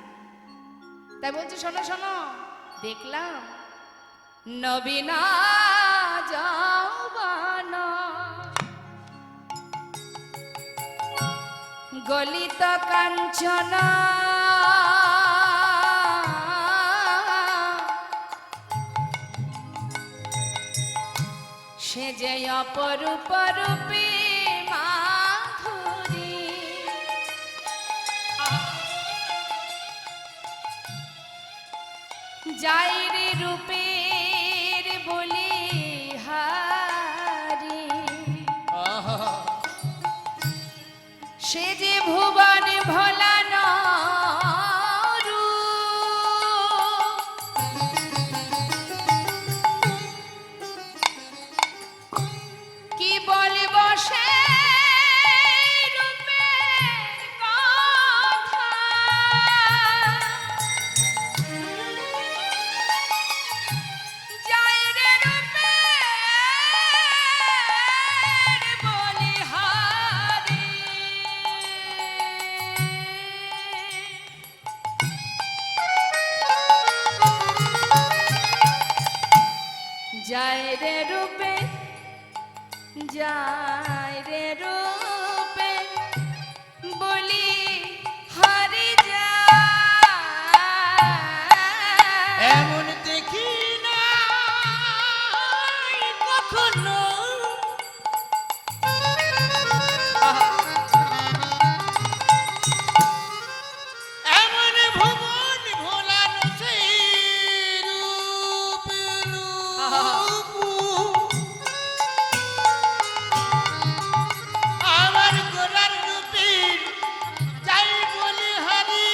তাই বলছে শোনো শোনো, দেখলাম নবীনা জাবানা গলিত কাঞ্চন সে যে অপরূপ রূপী মাধুরী যাইরে রূপের বলিহারি সে যে ভুবন ভোলানো কি বলব সে রূপের কথা যাইরে রূপের বলিহারি যাইরে রূপে যাইরে রূপে বলি হারি যায় এমন দেখি না কখনো এমন ভুবন ভোলানো সেই রূপ আমার গোরার রূপের যাই বলি হারি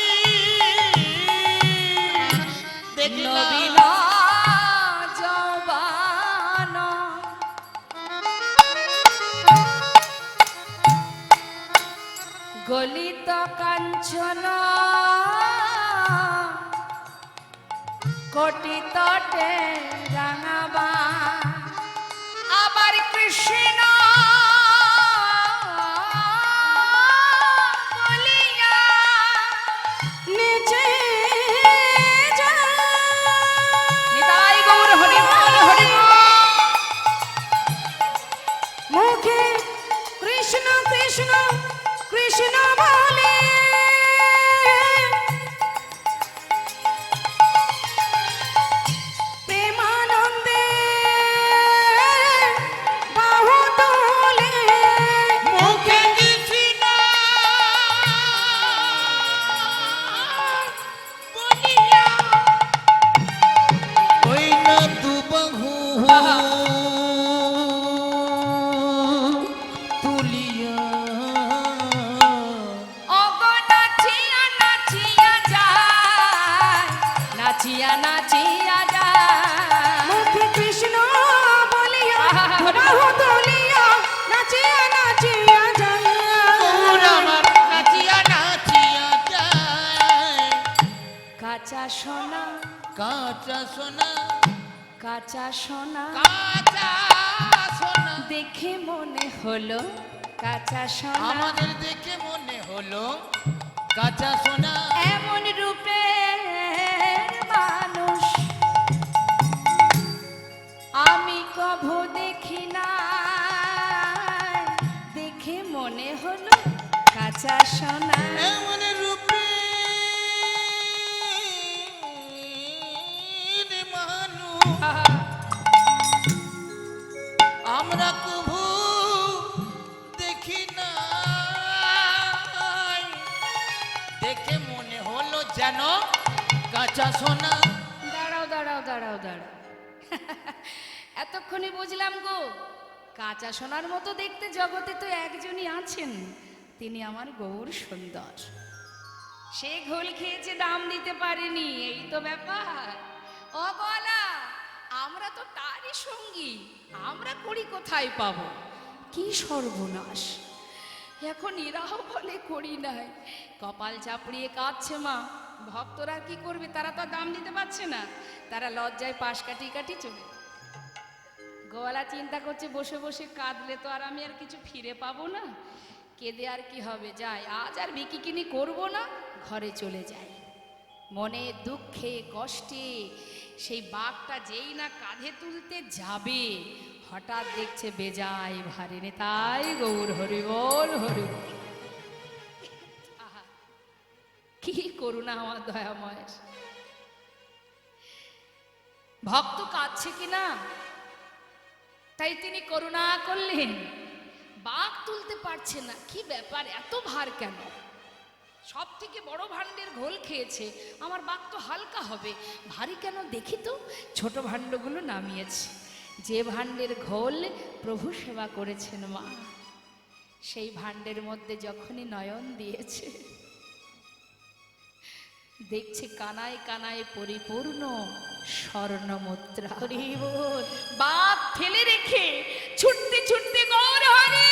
নবীন দেখলাম যৌবন গলিত কাঞ্চন কোটি তটে রাঙাবা আবার কৃষ্ণ বলিয়া নিচে যায় নিতাই গৌর হরি বল হরি বল। মুখে কৃষ্ণ কৃষ্ণ কৃষ্ণ বলে প্রেমানন্দে বাহু তোলে মুখে কৃষ্ণ বলিয়া ওই না দুবাহু তুলিয়া ওগো নাচিয়া নাচিয়া যায় নাচিয়া নাচিয়া যায় মুখে কৃষ্ণ বলিয়া বাহু তোলিয়া নাচিয়া নাচিয়া ওর যায় আমার নাচিয়া নাচিয়া যায় কাঁচা সোনা কাঁচা সোনা কাঁচা সোনা কাঁচা সোনা দেখে মনে হলো কাঁচা সোনা আমাদের দেখে মনে হলো কাঁচা সোনা এমন রূপের মানুষ আমি কভু দেখি না দেখে মনে হলো কাঁচা সোনা এমন রূপে মানুষ আমরা কভু দেখি না দেখে মনে হলো যেন কাঁচা সোনা দাঁড়াও দাঁড়াও দাঁড়াও দাঁড়াও এতক্ষণে বুঝলাম গো কাঁচা সোনার মতো দেখতে জগতে তো একজনই আছেন তিনি আমার গৌর সুন্দর সে ঘোল খেয়েছে দাম দিতে পারেনি এই তো ব্যাপার ও বলা আমরা তো তারই সঙ্গী আমরা করি কোথায় পাবো কি সর্বনাশ এখন এরাও বলে করি নাই কপাল চাপড়িয়ে কাঁদছে মা ভক্তরা কি করবে তারা তো আর দাম দিতে পারছে না তারা লজ্জায় পাশ কাটিয়ে কাটিয়ে চলে গোয়ালা চিন্তা করছে বসে বসে কাঁদলে তো আর আমি আর কিছু ফিরে পাবো না কেঁদে আর কি হবে যাই আজ আর বিকিকিনি করবো না ঘরে চলে যাই মনে দুঃখে কষ্টে সেই বাঘটা যেই না কাঁধে তুলতে যাবে হঠাৎ দেখছে বেজায় ভারী নে তাই গৌর হরি বল হরি বল। করুণা আমার দয়াময়ের। ভক্ত কাঁদছে কিনা, তাই তিনি করুণা করলেন। বাঘ তুলতে পারছে না, কি ব্যাপার, এত ভার কেন? সব থেকে বড় ভাণ্ডের ঘোল খেয়েছে, আমার বাঘ তো হালকা হবে, ভারী কেন দেখি তো। ছোট ভাণ্ডগুলো নামিয়েছে। যে ভাণ্ডের ঘোল প্রভু সেবা করেছেন মা, সেই ভাণ্ডের মধ্যে যখনই নয়ন দিয়েছে, দেখছে কানায় কানায় পরিপূর্ণ স্বর্ণ মুদ্রা। বাঘ ফেলে রেখে ছুটতে ছুটতে গৌর হরি,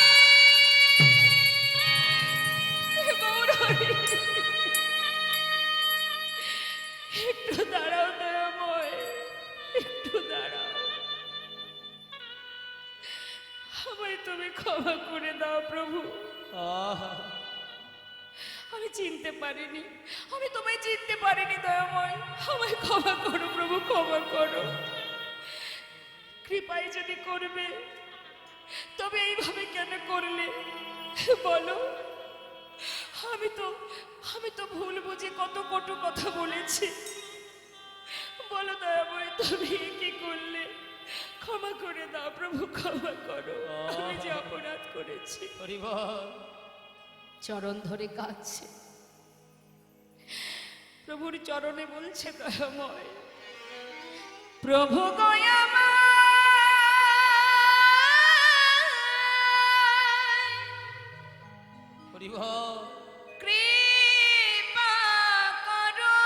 গৌর হরি, একটু দাঁড়াও দয়াময়, একটু দাঁড়াও, আমায় তুমি ক্ষমা করে দাও প্রভু। আমি চিনতে পারিনি, আমি তোমায় চিনতে পারিনি দয়াময়, আমায় ক্ষমা করো প্রভু, ক্ষমা করো। কৃপায় যদি করবে, তবে এইভাবে কেন করলে বলো? আমি তো ভুল বুঝে কত কটু কথা বলেছি, বলো দয়াময় তুমি কি করলে? ক্ষমা করে দাও প্রভু, ক্ষমা করো, আমি যে অপরাধ করেছি। চরণ ধরে কাঁদছে, প্রভুর চরণে বলছে দয়াময়, প্রভু দয়াময়, কৃপা করো,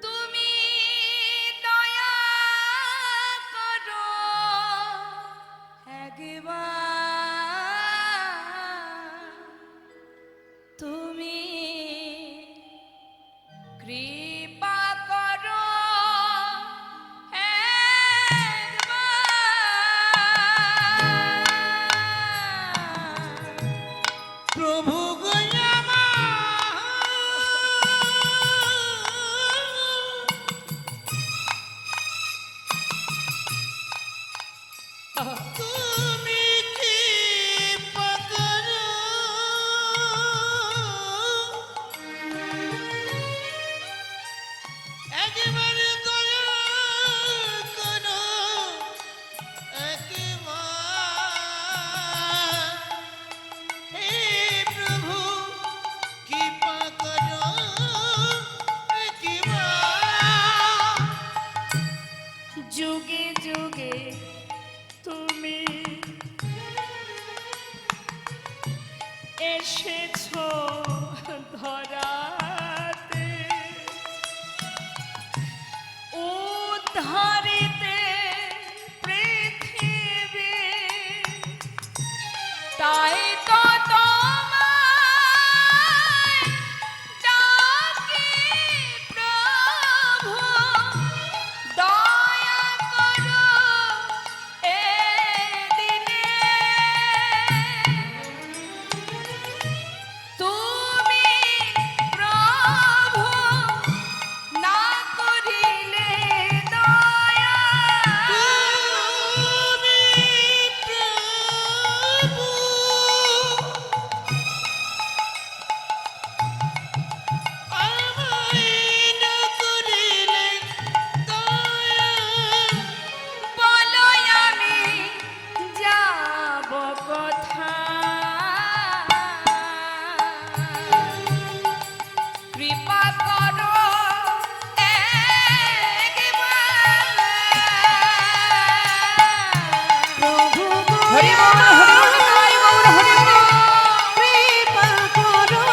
তুমি দয়া করো, একবার তুমি কৃপা করো, প্রভু গয়ামা তুমি কি পকর একবার দয়া করো, একবার হে প্রভু কৃপা করো, একবার যুগে যুগে তুমি এসেছো ধরাতে, উদ্ধারিতে পৃথিবী, তাই তো তোমায় ডাকি প্রভু, দয়া করো এ দিনে, তুমি প্রভু না করিলে দয়া, তুমি প্রভু আমায় না করিলে দয়া, বলো আমি যাব কোথায়, কৃপা করো প্রভু হরি বল, হরি বল, তাই গৌর হরি বল। কৃপা করো,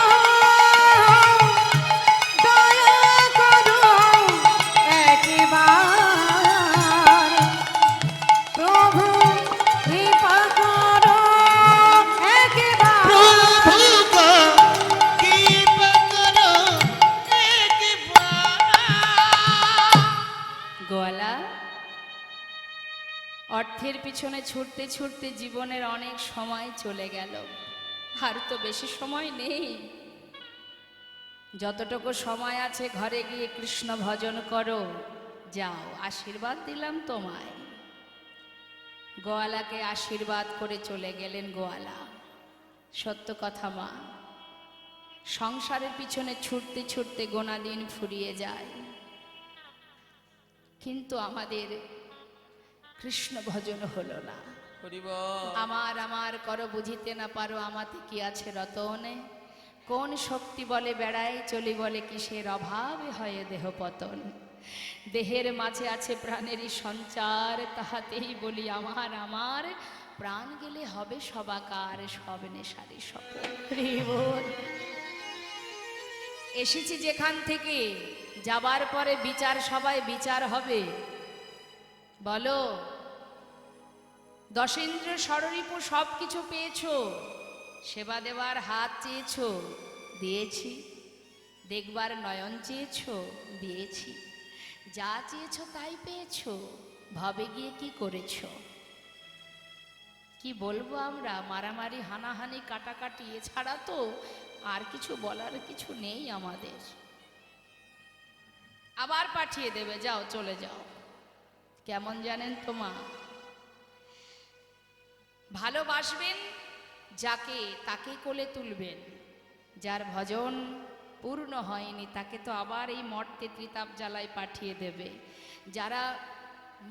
দয়া করো, একবার প্রভু কৃপা করো, একবার প্রভু গো কৃপা করো, একবার গোয়ালা, অর্থের পিছনে ছুটতে ছুটতে জীবনের অনেক সময় চলে গেল, আর তো বেশি সময় নেই। যতটুকু সময় আছে ঘরে গিয়ে কৃষ্ণ ভজন করো, যাও, আশীর্বাদ দিলাম তোমায়। গোয়ালাকে আশীর্বাদ করে চলে গেলেন গোয়ালা। সত্য কথা মা, সংসারের পিছনে ছুটতে ছুটতে গোনা দিন ফুরিয়ে যায়, কিন্তু আমাদের কৃষ্ণ ভজন হলো না। আমার আমার করো বুঝিতে না পারো, আমাতে কি আছে রতনে, কোন শক্তি বলে বেড়ায় চলি, বলে কিসের অভাবে হয় দেহ পতন। দেহের মাঝে আছে প্রাণেরই সঞ্চার, তাহাতেই বলি আমার আমার, প্রাণ গেলে হবে সবাকার, সব নেশারি সফল। এসেছি যেখান থেকে, যাবার পরে বিচার সবাই বিচার হবে। বলো, দশেন্দ্র ষড়রিপু সব কিছু পেয়েছো, সেবা দেওয়ার হাত চেয়েছো, দিয়েছি। দেখবার নয়ন চেয়েছো, দিয়েছি। যা চেয়েছো তাই পেয়েছো, ভবে গিয়ে কি করেছো? কি বলবো আমরা, মারামারি হানাহানি কাটাকাটি এছাড়া তো আর কিছু বলার কিছু নেই আমাদের। আবার পাঠিয়ে দেবে, যাও চলে যাও। কেমন জানেন তো মা, ভালোবাসবেন যাকে তাকে কোলে তুলবেন, যার ভজন পূর্ণ হয়নি তাকে তো আবার এই মর্তে ত্রিতাপ জ্বালায় পাঠিয়ে দেবে। যারা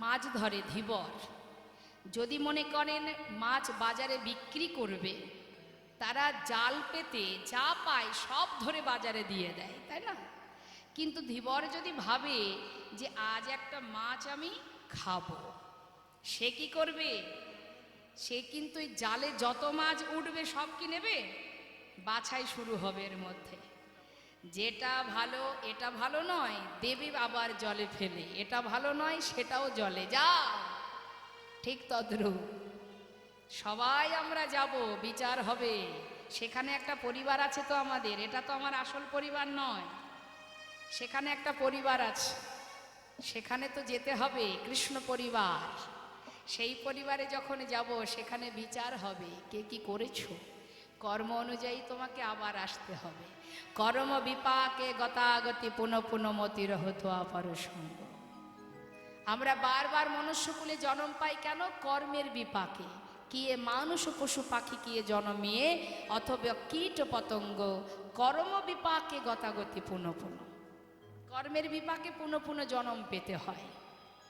মাছ ধরে ধীবর, যদি মনে করেন মাছ বাজারে বিক্রি করবে, তারা জাল পেতে যা পায় সব ধরে বাজারে দিয়ে দেয়, তাই না? কিন্তু ধীবর যদি ভাবে যে আজ একটা মাছ আমি খাবো, সে কি করবে? সে কিন্তু এই জালে যত মাছ উঠবে সব কি নেবে? বাছাই শুরু হবে এর মধ্যে, যেটা ভালো এটা ভালো নয় দেবে আবার জলে ফেলে, এটা ভালো নয় সেটাও জলে যা। ঠিক তদ্রূপ সবাই আমরা যাব, বিচার হবে, সেখানে একটা পরিবার আছে তো আমাদের, এটা তো আমার আসল পরিবার নয়, সেখানে একটা পরিবার আছে, সেখানে তো যেতে হবে, কৃষ্ণ পরিবার। সেই পরিবারে যখন যাব সেখানে বিচার হবে, কে কি করেছো, কর্ম অনুযায়ী তোমাকে আবার আসতে হবে। কর্ম বিপাকে গতাগতি পুনঃ পুনঃ মতির হতো অপর সঙ্গ। আমরা বারবার মনুষ্যকুলে জন্ম পাই কেন? কর্মের বিপাকে। কিয়ে মানুষ পশু পাখি কিয়ে জন্মিয়ে, অথবা কীট পতঙ্গ কর্ম বিপাকে গতাগতি পুনঃ পুনঃ। কর্মের বিপাকে পুনঃ পুনঃ জন্ম পেতে হয়।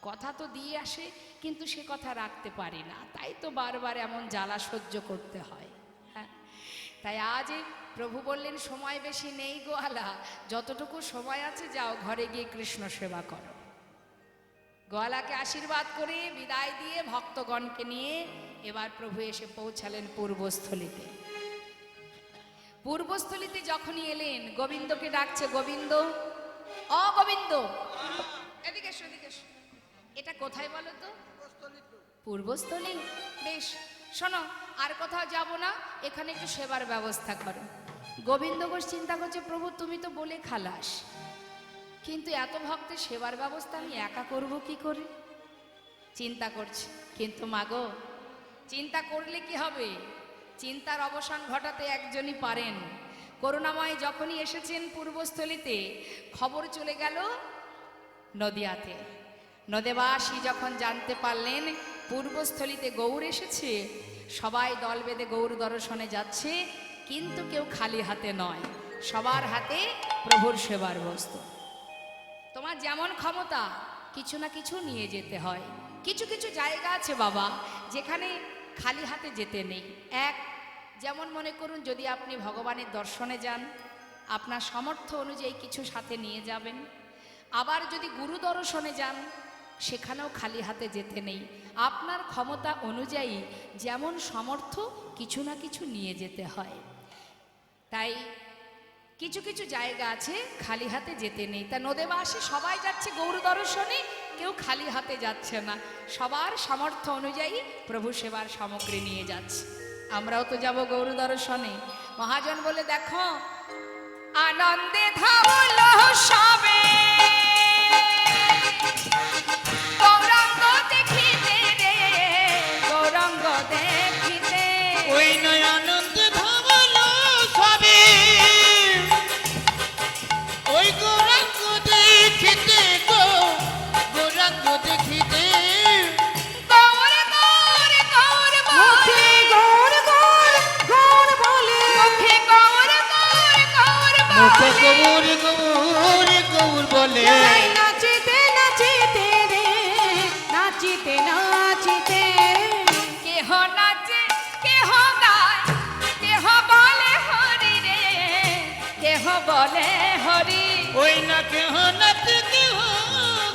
কথা তো দিয়ে আসে কিন্তু সে কথা রাখতে পারি না, তাই তো বারবার এমন জ্বালা সহ্য করতে হয়। হ্যাঁ, তাই আজ প্রভু বললেন সময় বেশি নেই গোয়ালা, যতটুকু সময় আছে যাও ঘরে গিয়ে কৃষ্ণ সেবা করো। গোয়ালাকে আশীর্বাদ করে বিদায় দিয়ে ভক্তগণকে নিয়ে এবার প্রভু এসে পৌঁছালেন পূর্বস্থলীতে। পূর্বস্থলীতে যখনই এলেন, গোবিন্দকে ডাকছে, গোবিন্দ, অ গোবিন্দ, এদিকে এসো, এদিকে এসো। এটা কোথায় বলো তো? পূর্বস্থলী। বেশ, শোনো, আর কোথাও যাব না, এখানে একটু সেবার ব্যবস্থা করো। গোবিন্দ ঘোষ চিন্তা করছে, প্রভু তুমি তো বলে খালাস, কিন্তু এত ভক্তের সেবার ব্যবস্থা আমি একা করব কি করে? চিন্তা করছি, কিন্তু মাগো চিন্তা করলে কি হবে? চিন্তার অবসান ঘটাতে একজনই পারেন। করুণাময় যখনই এসেছেন পূর্বস্থলীতে, খবর চলে গেল নদিয়াতে। নদেবাসী যখন জানতে পারলেন পূর্বস্থলীতে গৌর এসেছে, সবাই দল বেঁধে গৌর দর্শনে যাচ্ছে, কিন্তু কেউ খালি হাতে নয়, সবার হাতে প্রভুর সেবার বস্তু। তোমার যেমন ক্ষমতা কিছু না কিছু নিয়ে যেতে হয়। কিছু কিছু জায়গা আছে বাবা যেখানে খালি হাতে যেতে নেই। এক, যেমন মনে করুন যদি আপনি ভগবানের দর্শনে যান, আপনার সামর্থ্য অনুযায়ী কিছু সাথে নিয়ে যাবেন। আবার যদি গুরু দর্শনে যান, সেখানেও খালি হাতে যেতে নেই, আপনার ক্ষমতা অনুযায়ী যেমন সামর্থ্য কিছু না কিছু নিয়ে যেতে হয়। তাই কিছু কিছু জায়গা আছে খালি হাতে যেতে নেই। তা নদেবাসী সবাই যাচ্ছে গৌর দর্শনে, কেউ খালি হাতে যাচ্ছে না, সবার সামর্থ্য অনুযায়ী প্রভু সেবার সামগ্রী নিয়ে যাচ্ছে। আমরাও তো যাব গৌর দর্শনে। মহাজন বলে, দেখো আনন্দে ধাবল সবে, গৌরাঙ্গ দেখিতে রে, গৌরাঙ্গ দেখিতে, ওই নয় আনন্দে ধাবল সবে, ওই গৌরাঙ্গ দেখিতে গো, গৌরাঙ্গ দেখিতে। গৌর গৌর গৌর বলে, গৌর গৌর গৌর বলে গৌর গৌর গৌর বলে যাই নাচিতে নাচিতে রে, নাচিতে নাচিতে। কেহ নাচে কেহ গায়, কেহ বলে হরি রে, কেহ বলে হরি। ওই না কেহ নাচে কেহ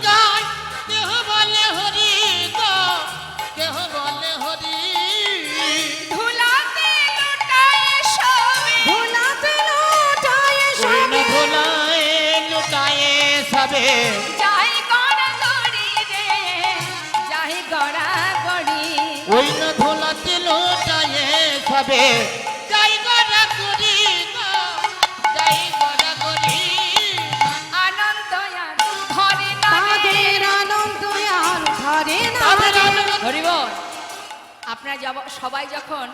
গায়, কেহ বলে হরি গো, কেহ বলে হরি। ধুলাতে লুটায় সবে, ভোলাতে লুটায়ে ওই না সবে, ভোলায় লুটায়ে সবে। যাই গড়া গড়ি রে, যাই গড়া গড়ি। ওই না ভোলাতে লুটায়ে সবে, যাই গড়া করি গো, যাই গড়া করি। আনন্দ আর ধরে না রে। তাদের আনন্দ আর ধরে না তাদের রে। আনন্দ হরিব, আপনারা সবাই যখন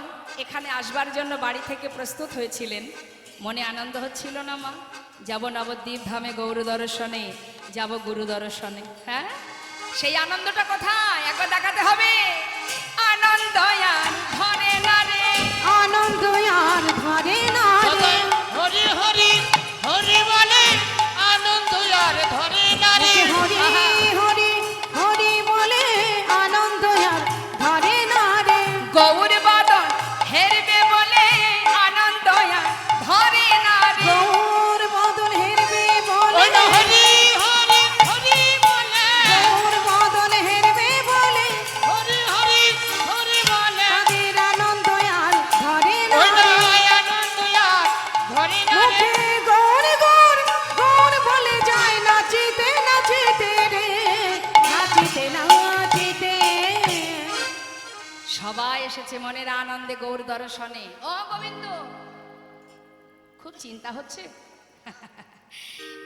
এখানে আসবার জন্য বাড়ি থেকে প্রস্তুত হয়েছিলেন, মনে আনন্দ হচ্ছিল না মা? যাব নবদ্বীপ ধামে গৌর দর্শনে, যাব গুরু দর্শনে। হ্যাঁ, সেই আনন্দটা কোথায় একবার দেখাতে হবে। আনন্দ আর ধরে না রে। আনন্দ আর ধরে না রে। হরি হরি হরি বলে আনন্দ আর ধরে না রে। হরি হরি হরি বলে আনন্দ আর ধরে না রে। গৌর বদন হেরবে বলে আনন্দ আর ধরে না রে। গৌর বদন হেরবে বলে, ওই না হরি হরি হরি বলে গৌর বদন হেরবে বলে, হরি হরি হরি বলে তাদের আনন্দ আর ধরে না ওই না রে। আনন্দ আর ধরে না রে। মুখে গৌর গৌর গৌর বলে যায় নাচিতে নাচিতে রে, নাচিতে নাচিতে। সবাই এসেছে মনের আনন্দে গৌর দর্শনে। ও গোবিন্দ, খুব চিন্তা হচ্ছে।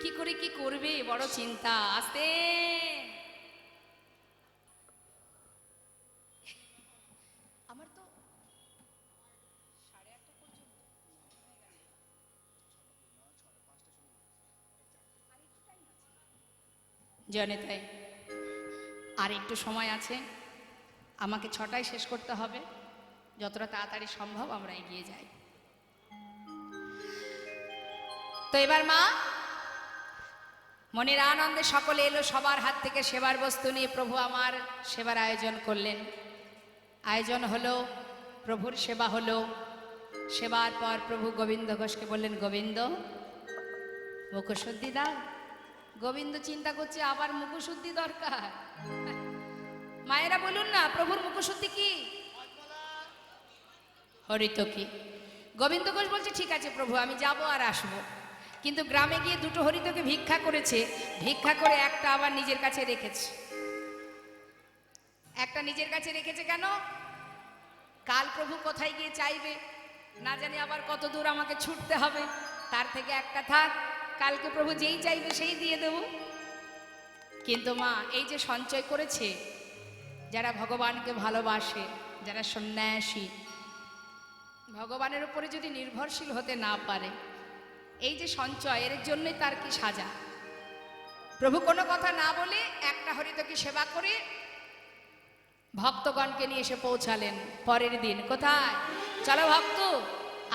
কি করে কি করবে, বড় চিন্তা। আস্তে, আমার তো 8:30 পর্যন্ত জানে, তাই আর একটু সময় আছে। আমাকে 6টায় শেষ করতে হবে, যতটা তাড়াতাড়ি সম্ভব আমরা এগিয়ে যাই। তো এবার মা মনের আনন্দে সকলে এলো, সবার হাত থেকে সেবার বস্তু নিয়ে প্রভু আমার সেবার আয়োজন করলেন। আয়োজন হলো, প্রভুর সেবা হলো। সেবার পর প্রভু গোবিন্দ ঘোষকে বললেন, গোবিন্দ মুখশুদ্ধি দাও। গোবিন্দ চিন্তা করছে আবার মুখশুদ্ধি দরকার। মায়েরা বলুন না, প্রভুর মুখশুদ্ধি কি? হরিত কি? গোবিন্দ ঘোষ বলছে, ঠিক আছে প্রভু, আমি যাব আর আসবো। কিন্তু গ্রামে গিয়ে 2টো হরিতকে ভিক্ষা করেছে, ভিক্ষা করে একটা আবার নিজের কাছে রেখেছে। একটা নিজের কাছে রেখেছে কেন? কাল প্রভু কোথায় গিয়ে চাইবে না জানি, আবার কত দূর আমাকে ছুটতে হবে। তার থেকে একটা থাক, কালকে প্রভু যেই চাইবে সেই দিয়ে দেব। কিন্তু মা এই যে সঞ্চয় করেছে, যারা ভগবানকে ভালোবাসে, যারা সন্ন্যাসী, ভগবানের উপরে যদি নির্ভরশীল হতে না পারে, এই যে সঞ্চয়, এর জন্যই তার কি সাজা। প্রভু কোনো কথা না বলে একটা হরিতকে সেবা করে ভক্তগণকে নিয়ে এসে পৌঁছালেন পরের দিন। কোথায়? চলো ভক্ত,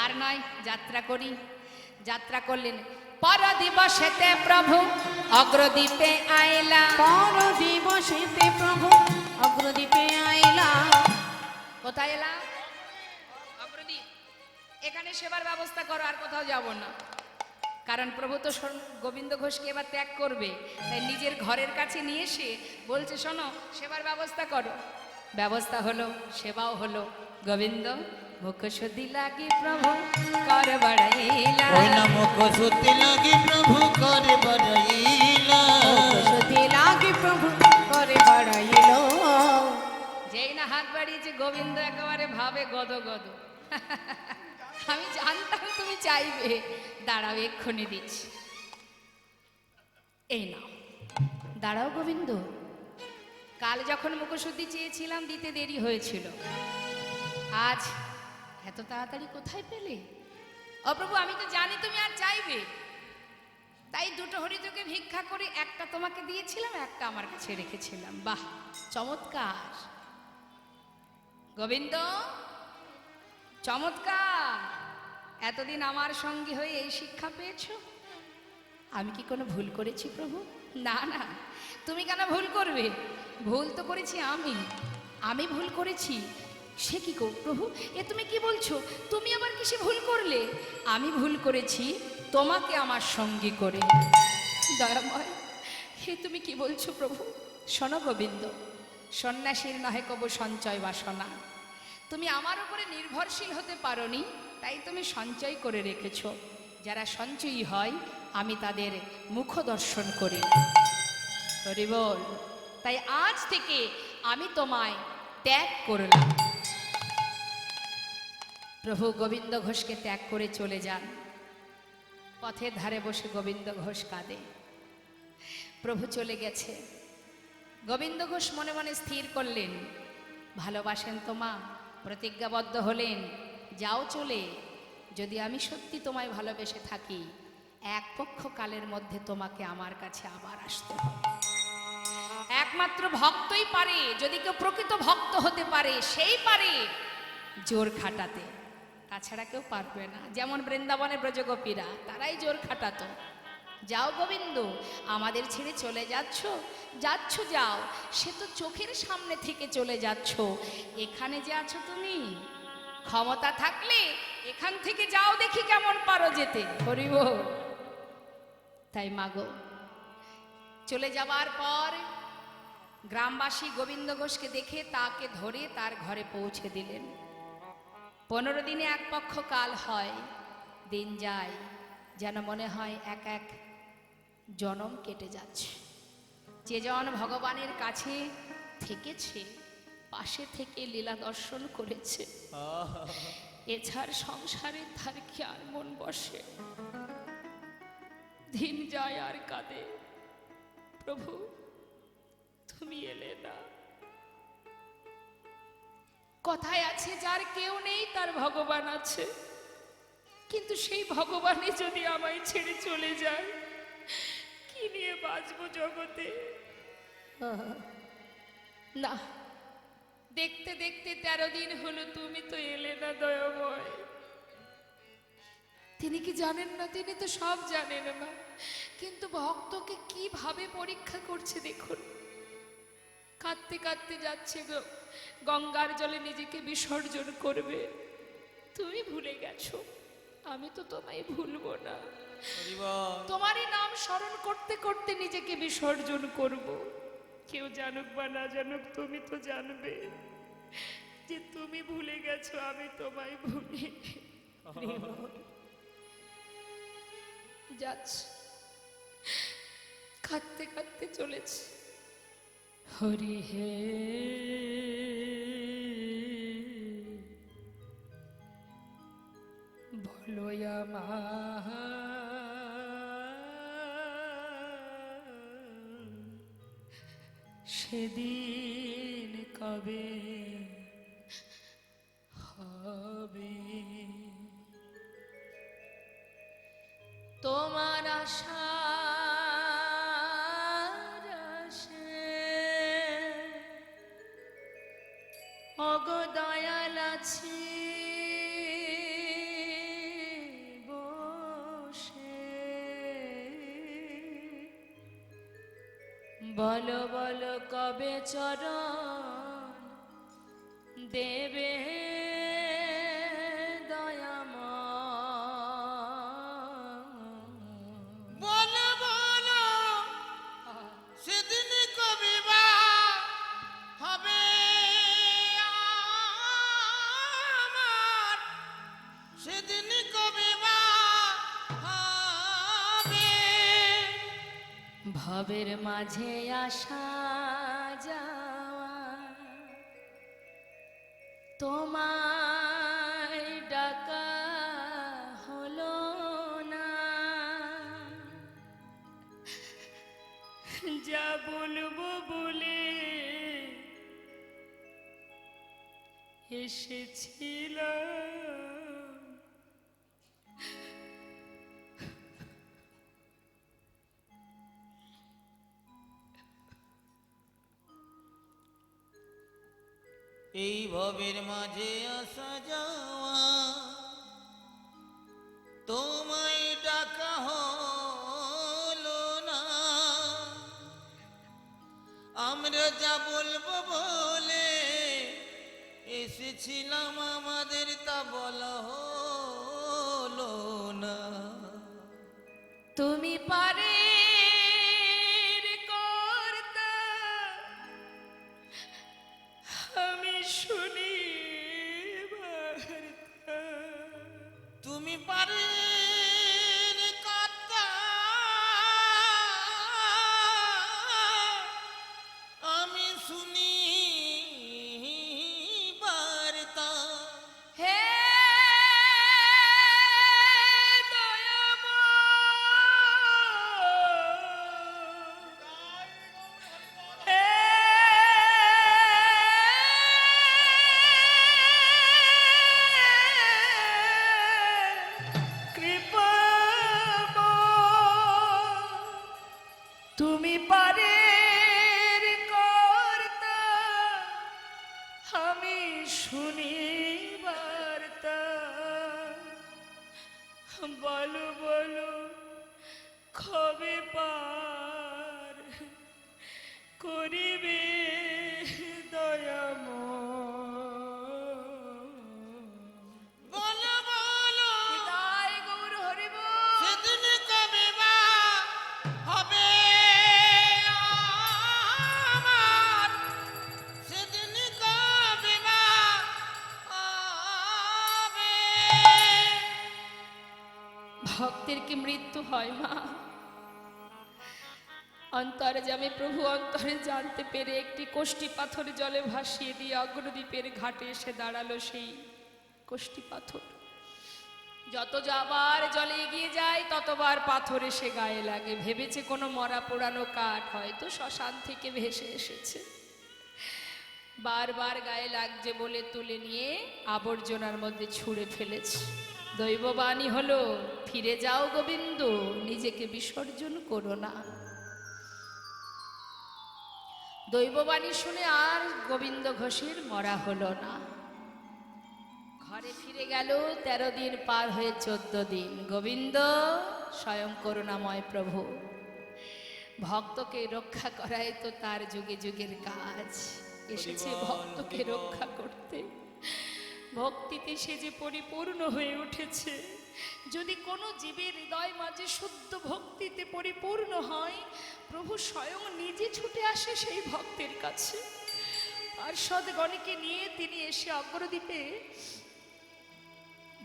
আর নয়, যাত্রা করি। যাত্রা করলেন। পর দিবসেতে প্রভু অগ্রদ্বীপে আইলা। পর দিবসেতে প্রভু অগ্রদ্বীপে আইলা। কোথায় এলা? অগ্রদ্বীপ। এখানে সেবার ব্যবস্থা করো, আর কোথাও যাব না। কারণ প্রভু তো গোবিন্দ ঘোষকে এবার ত্যাগ করবে, তাই নিজের ঘরের কাছে নিয়ে এসে বলছে, শোনো সেবার ব্যবস্থা করো। ব্যবস্থা হলো, সেবাও হলো। গোবিন্দ মুখশুদ্ধি লাগি প্রভু কর বড়াইলা। ওই না মুখশুদ্ধি লাগি প্রভু করে বড়াইলা। মুখশুদ্ধি লাগি প্রভু করে বড়াইল। যেই না হাত বাড়িয়েছে, গোবিন্দ একেবারে ভাবে গদ গদ। আমি জানতাম তুমি চাইবে, দাঁড়াও এক্ষুনি দিচ্ছি। এই নাও, দাঁড়াও গোবিন্দ। কাল যখন মুখশুদ্ধি চেয়েছিলাম দিতে দেরি হয়েছিল, আজ এত তাড়াতাড়ি কোথায় পেলে? অপ্রভু, আমি তো জানি তুমি আর চাইবে, তাই 2টো হরিতকে ভিক্ষা করে একটা তোমাকে দিয়েছিলাম, একটা আমার কাছে রেখেছিলাম। বাহ, চমৎকার গোবিন্দ, চমৎকার। এতদিন আমার সঙ্গী হয়ে এই শিক্ষা পেয়েছো? আমি কি কোনো ভুল করেছি প্রভু? না না, তুমি কেন ভুল করবে? ভুল তো করেছি আমি ভুল করেছি। সে কি গো প্রভু, এ তুমি কি বলছো? তুমি আবার কিসে ভুল করলে? আমি ভুল করেছি তোমাকে আমার সঙ্গী করে। দয়াময়, হে তুমি কি বলছো প্রভু? শোনো গোবিন্দ, সন্ন্যাসীর নহে কবু সঞ্চয় বাসনা। তুমি আমার উপরে নির্ভরশীল হতে পারোনি, তাই তুমি সঞ্চয় করে রেখেছ। যারা সঞ্চয়ী হয় আমি তাদের মুখ দর্শন করি। হরি বল। তাই আজ থেকে আমি তোমায় ত্যাগ করলাম। প্রভু গোবিন্দ ঘোষকে ত্যাগ করে চলে যান। পথের ধারে বসে গোবিন্দ ঘোষ কাঁদে। প্রভু চলে গেছে। গোবিন্দ ঘোষ মনে মনে স্থির করলেন, ভালোবাসেন তো মা, প্রতিজ্ঞাবদ্ধ হলেন, যাও চলে। যদি আমি সত্যি তোমায় ভালোবেসে থাকি, এক পক্ষ কালের মধ্যে তোমাকে আমার কাছে আবার আসতে হবে। একমাত্র ভক্তই পারে, যদি কেউ প্রকৃত ভক্ত হতে পারে সেই পারে জোর খাটাতে, তাছাড়া কেউ পারবে না। যেমন বৃন্দাবনে ব্রজগোপীরা, তারাই জোর খাটাতো। যাও গোবিন্দ, আমাদের ছেড়ে চলে যাচ্ছ? যাও, সে তো চোখের সামনে থেকে চলে যাচ্ছ। এখানে যে আছো তুমি, ক্ষমতা থাকলে এখান থেকে যাও, দেখি কেমন পারো যেতে। হরি বল। তাই মাগো, চলে যাবার পর গ্রামবাসী গোবিন্দ ঘোষকে দেখে তাকে ধরে তার ঘরে পৌঁছে দিলেন। 15 দিনে এক পক্ষ কাল হয়। দিন যায়, যেন মনে হয় এক এক জনম কেটে যাচ্ছে। যে জন ভগবানের কাছে থেকেছে, পাশে থেকে লীলা দর্শন করেছে, এছাড় সংসারে তার কি আর মন বসে? দিন যায় আর কাঁদে, প্রভু তুমি এলে না। কথায় আছে, যার কেউ নেই তার ভগবান আছে। কিন্তু সেই ভগবানই যদি আমায় ছেড়ে চলে যায়, কি নিয়ে বাঁচবো জগতে? না, দেখতে দেখতে 13 দিন হলো, তুমি তো এলে না দয়াময়। তিনি কি জানেন না? তিনি তো সব জানেন না, কিন্তু ভক্তকে কিভাবে পরীক্ষা করছে দেখুন। কাঁদতে কাঁদতে যাচ্ছে, গঙ্গার জলে নিজেকে বিসর্জন করবে। তুমি ভুলে গেছো, আমি তো তোমায় ভুলবো না। তোমারই নাম স্মরণ করতে করতে নিজেকে বিসর্জন করব। কেউ জানুক বা না জানুক, তুমি তো জানবে যে তুমি ভুলে গেছো, আমি তোমায় ভুলি। যাচ্ছে, কাঁদতে কাঁদতে চলেছে। হরি হে, বলো সেদিন কবে হবে? তোমার আশার আশে ওগো দয়াল আছি বসে। বলো বলো কবে চরণ দেবে বলো বলো সেদিন কবে বা হবে আমার, সেদিন কবে বা হবে। ভবের মাঝে আসা যাওয়া, তোমায় ডাকা হলো না। যা বলবো বলে এসেছিলাম, এই ভবের মাঝে আসা যাওয়া, তোমায় ডাকা হলো আমরা যা বলবো বলে এসেছিলাম, আমাদের তা বলা হলো না। তুমি পারে কর্তা, আমি শুনি বার্তা। তুমি পারে কথা, আমি শুনি বার্তা। হে দয়াময়, হে কৃপাময়, তুমি পারে কর্তা, আমি শুনি বার্তা। বলো বলো কবে পার করিবে দয়াময়। বলো বলো হৃদয় গৌর হরিব। সেদিন কবে বা হবে আমার, সেদিন কবে বা হবে। ভক্তের কি মৃত্যু হয় মা? অন্তরে যাবে প্রভু অন্তরে জানতে পেরে একটি কোষ্ঠী পাথর জলে ভাসিয়ে দিয়ে অগ্রদ্বীপের ঘাটে এসে দাঁড়ালো সেই কোষ্ঠী পাথর। যত যাবার জলে এগিয়ে যায় ততবার পাথর এসে গায়ে লাগে। ভেবেছে কোনো মরা পোড়ানো কাঠ হয়তো শ্মশান থেকে ভেসে এসেছে, বারবার গায়ে লাগছে বলে তুলে নিয়ে আবর্জনার মধ্যে ছুঁড়ে ফেলেছে। দৈববাণী হলো, ফিরে যাও গোবিন্দ, নিজেকে বিসর্জন করো না। দৈববাণী শুনে আর গোবিন্দ ঘোষের মরা হলো না। ঘরে ফিরে গেল। 13 দিন পার হয়ে 14 দিন। গোবিন্দ স্বয়ং করুণাময় প্রভু, ভক্তকে রক্ষা করাই তো তার যুগে যুগের কাজ। এসেছে ভক্তকে রক্ষা করতে। ভক্তিতে সে যে পরিপূর্ণ হয়ে উঠেছে। যদি কোনো জীবের হৃদয় মাঝে শুদ্ধ ভক্তিতে পরিপূর্ণ হয়, প্রভু স্বয়ং নিজে ছুটে আসে সেই ভক্তের কাছে। পার্ষদগণকে নিয়ে তিনি এসে অগ্রদ্বীপে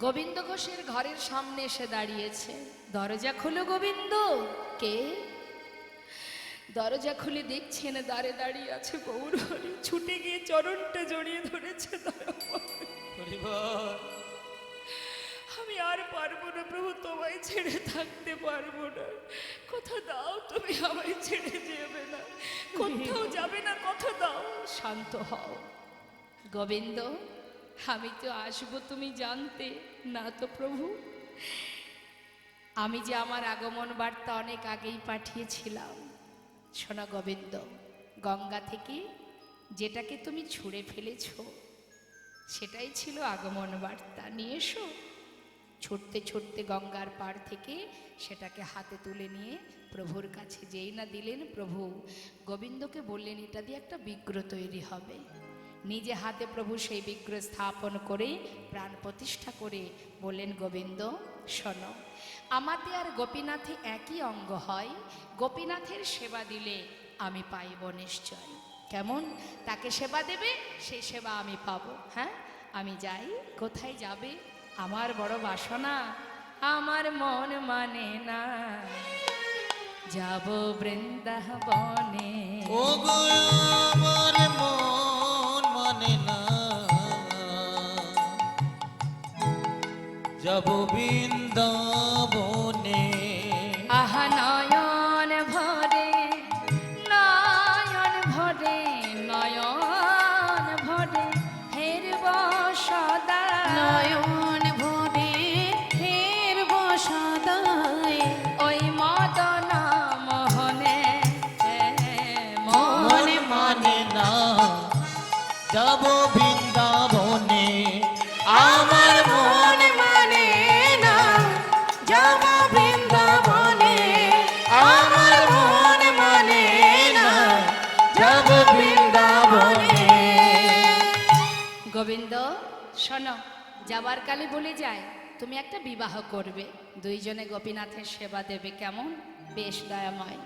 গোবিন্দ ঘোষের ঘরের সামনে এসে দাঁড়িয়েছে। দরজা খুলো গোবিন্দ। কে? দরজা খুলে দেখছেন দ্বারে দাঁড়িয়ে আছে গৌর হরি। ছুটে গিয়ে চরণটা জড়িয়ে ধরেছে। আমি আর পারবো না প্রভু, তোমায় ছেড়ে থাকতে পারবো না। কথা দাও তুমি আমায় ছেড়ে যাবে না, কোথাও যাবে না, কথা দাও। শান্ত হও গোবিন্দ, আমি তো আসবো তুমি জানতে না তো প্রভু। আমি যে আমার আগমন বার্তা অনেক আগেই পাঠিয়েছিলাম। শোনো গোবিন্দ, গঙ্গা থেকে যেটাকে তুমি ছুঁড়ে ফেলেছ সেটাই ছিল আগমন বার্তা। নিয়ে এসো। ছুটতে ছুটতে গঙ্গার পাড় থেকে সেটাকে হাতে তুলে নিয়ে প্রভুর কাছে যেই না দিলেন, প্রভু গোবিন্দকে বললেন এটা দিয়ে একটা বিগ্রহ তৈরি হবে। নিজে হাতে প্রভু সেই বিগ্রহ স্থাপন করে প্রাণ প্রতিষ্ঠা করে বললেন, গোবিন্দ শোনো, আমাতে আর গোপীনাথে একই অঙ্গ হয়। গোপীনাথের সেবা দিলে আমি পাইব নিশ্চয়। কেমন? তাকে সেবা দেবে, সেই সেবা আমি পাবো। হ্যাঁ, আমি যাই। কোথায় যাবে? আমার বড় বাসনা, আমার মন মানে না, যাব বৃন্দাবনে। ও গো আমার মন মানে না, যাব বৃন্দাবনে। আহা নয়ন ভরে, নয়ন ভরে, নয়ন ভরে হেরব সদা। নয়ন ভরে হেরব সদাই, ওই মদন মোহনে মন মানে না, যাব বৃন্দাবনে। আমার মন মানে না, যাব বৃন্দাবনে। আমার মন মানে না, যাব শোনো, যাবার কালে বলে যায় তুমি একটা বিবাহ করবে, দুইজনে গোপীনাথের সেবা দেবে, কেমন? বেশ দয়াময়।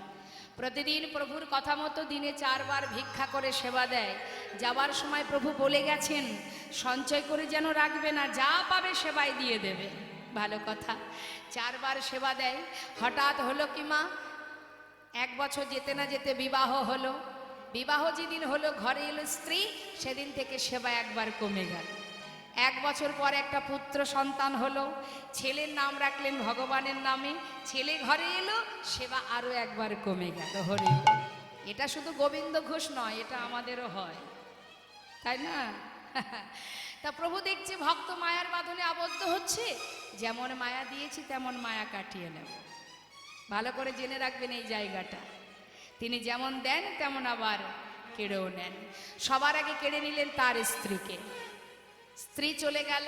প্রতিদিন প্রভুর কথা মতো দিনে 4 বার ভিক্ষা করে সেবা দেয়। যাবার সময় প্রভু বলে গেছেন সঞ্চয় করে যেন রাখবে না, যা পাবে সেবায় দিয়ে দেবে। ভালো কথা। 4 বার সেবা দেয়। হঠাৎ হলো কি মা, 1 বছর যেতে না যেতে বিবাহ হলো। বিবাহ যেদিন হলো, ঘরে এলো স্ত্রী, সেদিন থেকে সেবা একবার কমে গেল। 1 বছর পর একটা পুত্র সন্তান হলো, ছেলের নাম রাখলেন ভগবানের নামে, ছেলে ঘরে এলো, সেবা আরো একবার কমে গেল। হরি বল। এটা শুধু গোবিন্দ ঘোষ নয়, এটা আমাদেরও হয়, তাই না? তা প্রভু দেখছে ভক্ত মায়ার বাঁধনে আবদ্ধ হচ্ছে, যেমন মায়া দিয়েছি তেমন মায়া কাটিয়ে নেব। ভালো করে জেনে রাখবেন এই জায়গাটা। তিনি যেমন দেন তেমন আবার কেড়েও নেন। সবার আগে কেড়ে নিলেন তার স্ত্রীকে। স্ত্রী চলে গেল,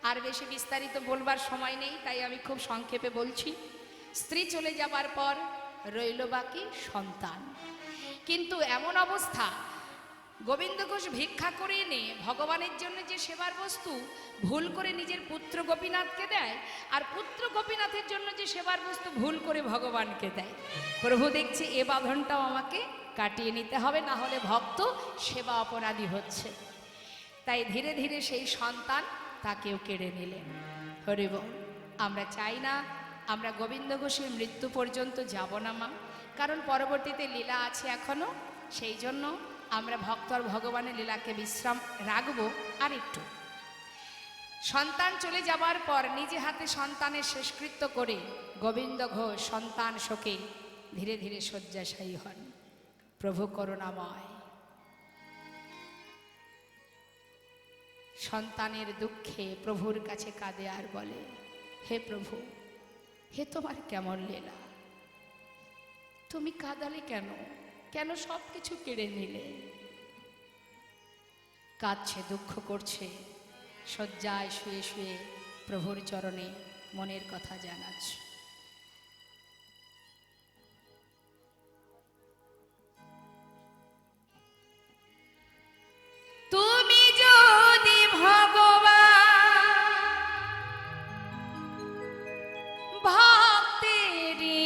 আর বেশি বিস্তারিত বলবার সময় নেই, তাই আমি খুব সংক্ষেপে বলছি। স্ত্রী চলে যাবার পর রইল বাকি সন্তান। কিন্তু এমন অবস্থা, গোবিন্দ ঘোষ ভিক্ষা করে এনে ভগবানের জন্য যে সেবার বস্তু ভুল করে নিজের পুত্র গোপীনাথকে দেয়, আর পুত্র গোপীনাথের জন্য যে সেবার বস্তু ভুল করে ভগবানকে দেয়। প্রভু দেখছে এ বাঁধনটাও আমাকে কাটিয়ে নিতে হবে, না হলে ভক্ত সেবা অপরাধী হচ্ছে। তাই ধীরে ধীরে সেই সন্তান তাকেও কেড়ে নিলেন। হরি বল। আমরা চাই না আমরা গোবিন্দ ঘোষের মৃত্যু পর্যন্ত যাব না মা, কারণ পরবর্তীতে লীলা আছে এখনো, সেই জন্য আমরা ভক্ত আর ভগবানের লীলাকে বিশ্রাম রাখবো। আর একটু সন্তান চলে যাবার পর নিজে হাতে সন্তানের শেষকৃত্য করে গোবিন্দ ঘোষ সন্তান শোকে ধীরে ধীরে শয্যাশায়ী হন। প্রভু করুণাময়। সন্তানের দুঃখে প্রভুর কাছে কাঁদে আর বলে, হে প্রভু, হে তোমার কেমন লীলা, তুমি কাঁদালে কেন? কেন সব কিছু কেড়ে নিলে? কাঁদছে, দুঃখ করছে, শয্যায় শুয়ে শুয়ে প্রভুর চরণে মনের কথা জানাচ্ছে। তুমি যদি ভগবান ভক্তেরই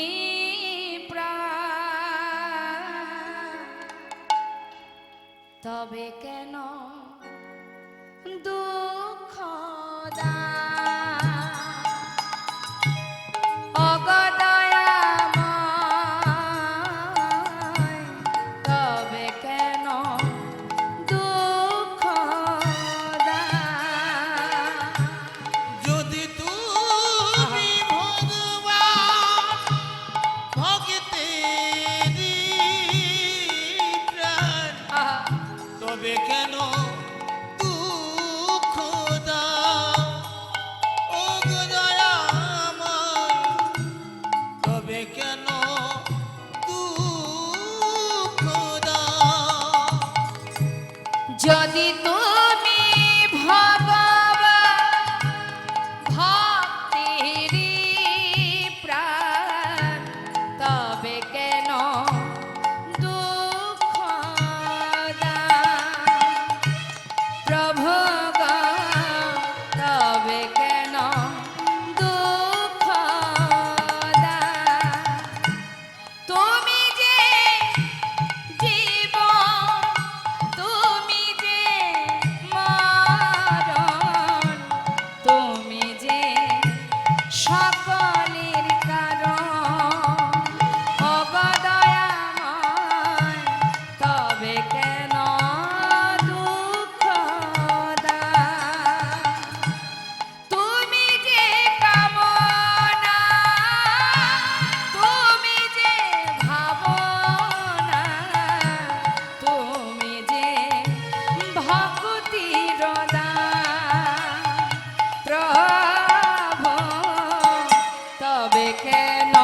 প্রাণ, তবে কেন দুঃখ দাও? অগদয়াময়, তবে কেন দুঃখ দাও? যদি তুমি ভগবান ভক্তেরই প্রাণ, তবে কেন দুঃখ দাও? ও দয়াময়, তবে কেন দুঃখ দাও? যদি তুমি ভগবান ভক্তেরই প্রাণ, তবে কেন দুঃখ দাও? প্রভু গো, তবে কেন দুঃখ দাও? তুমি যে জীবন, তুমি যে মরণ, তুমি যে সকলের কারণ। অগদয়াময়, তবে কেন দুঃখ দাও? তুমি যে কামনা, তুমি যে ভাবনা, তুমি যে ভক্তির দান। প্রভু, তবে কেন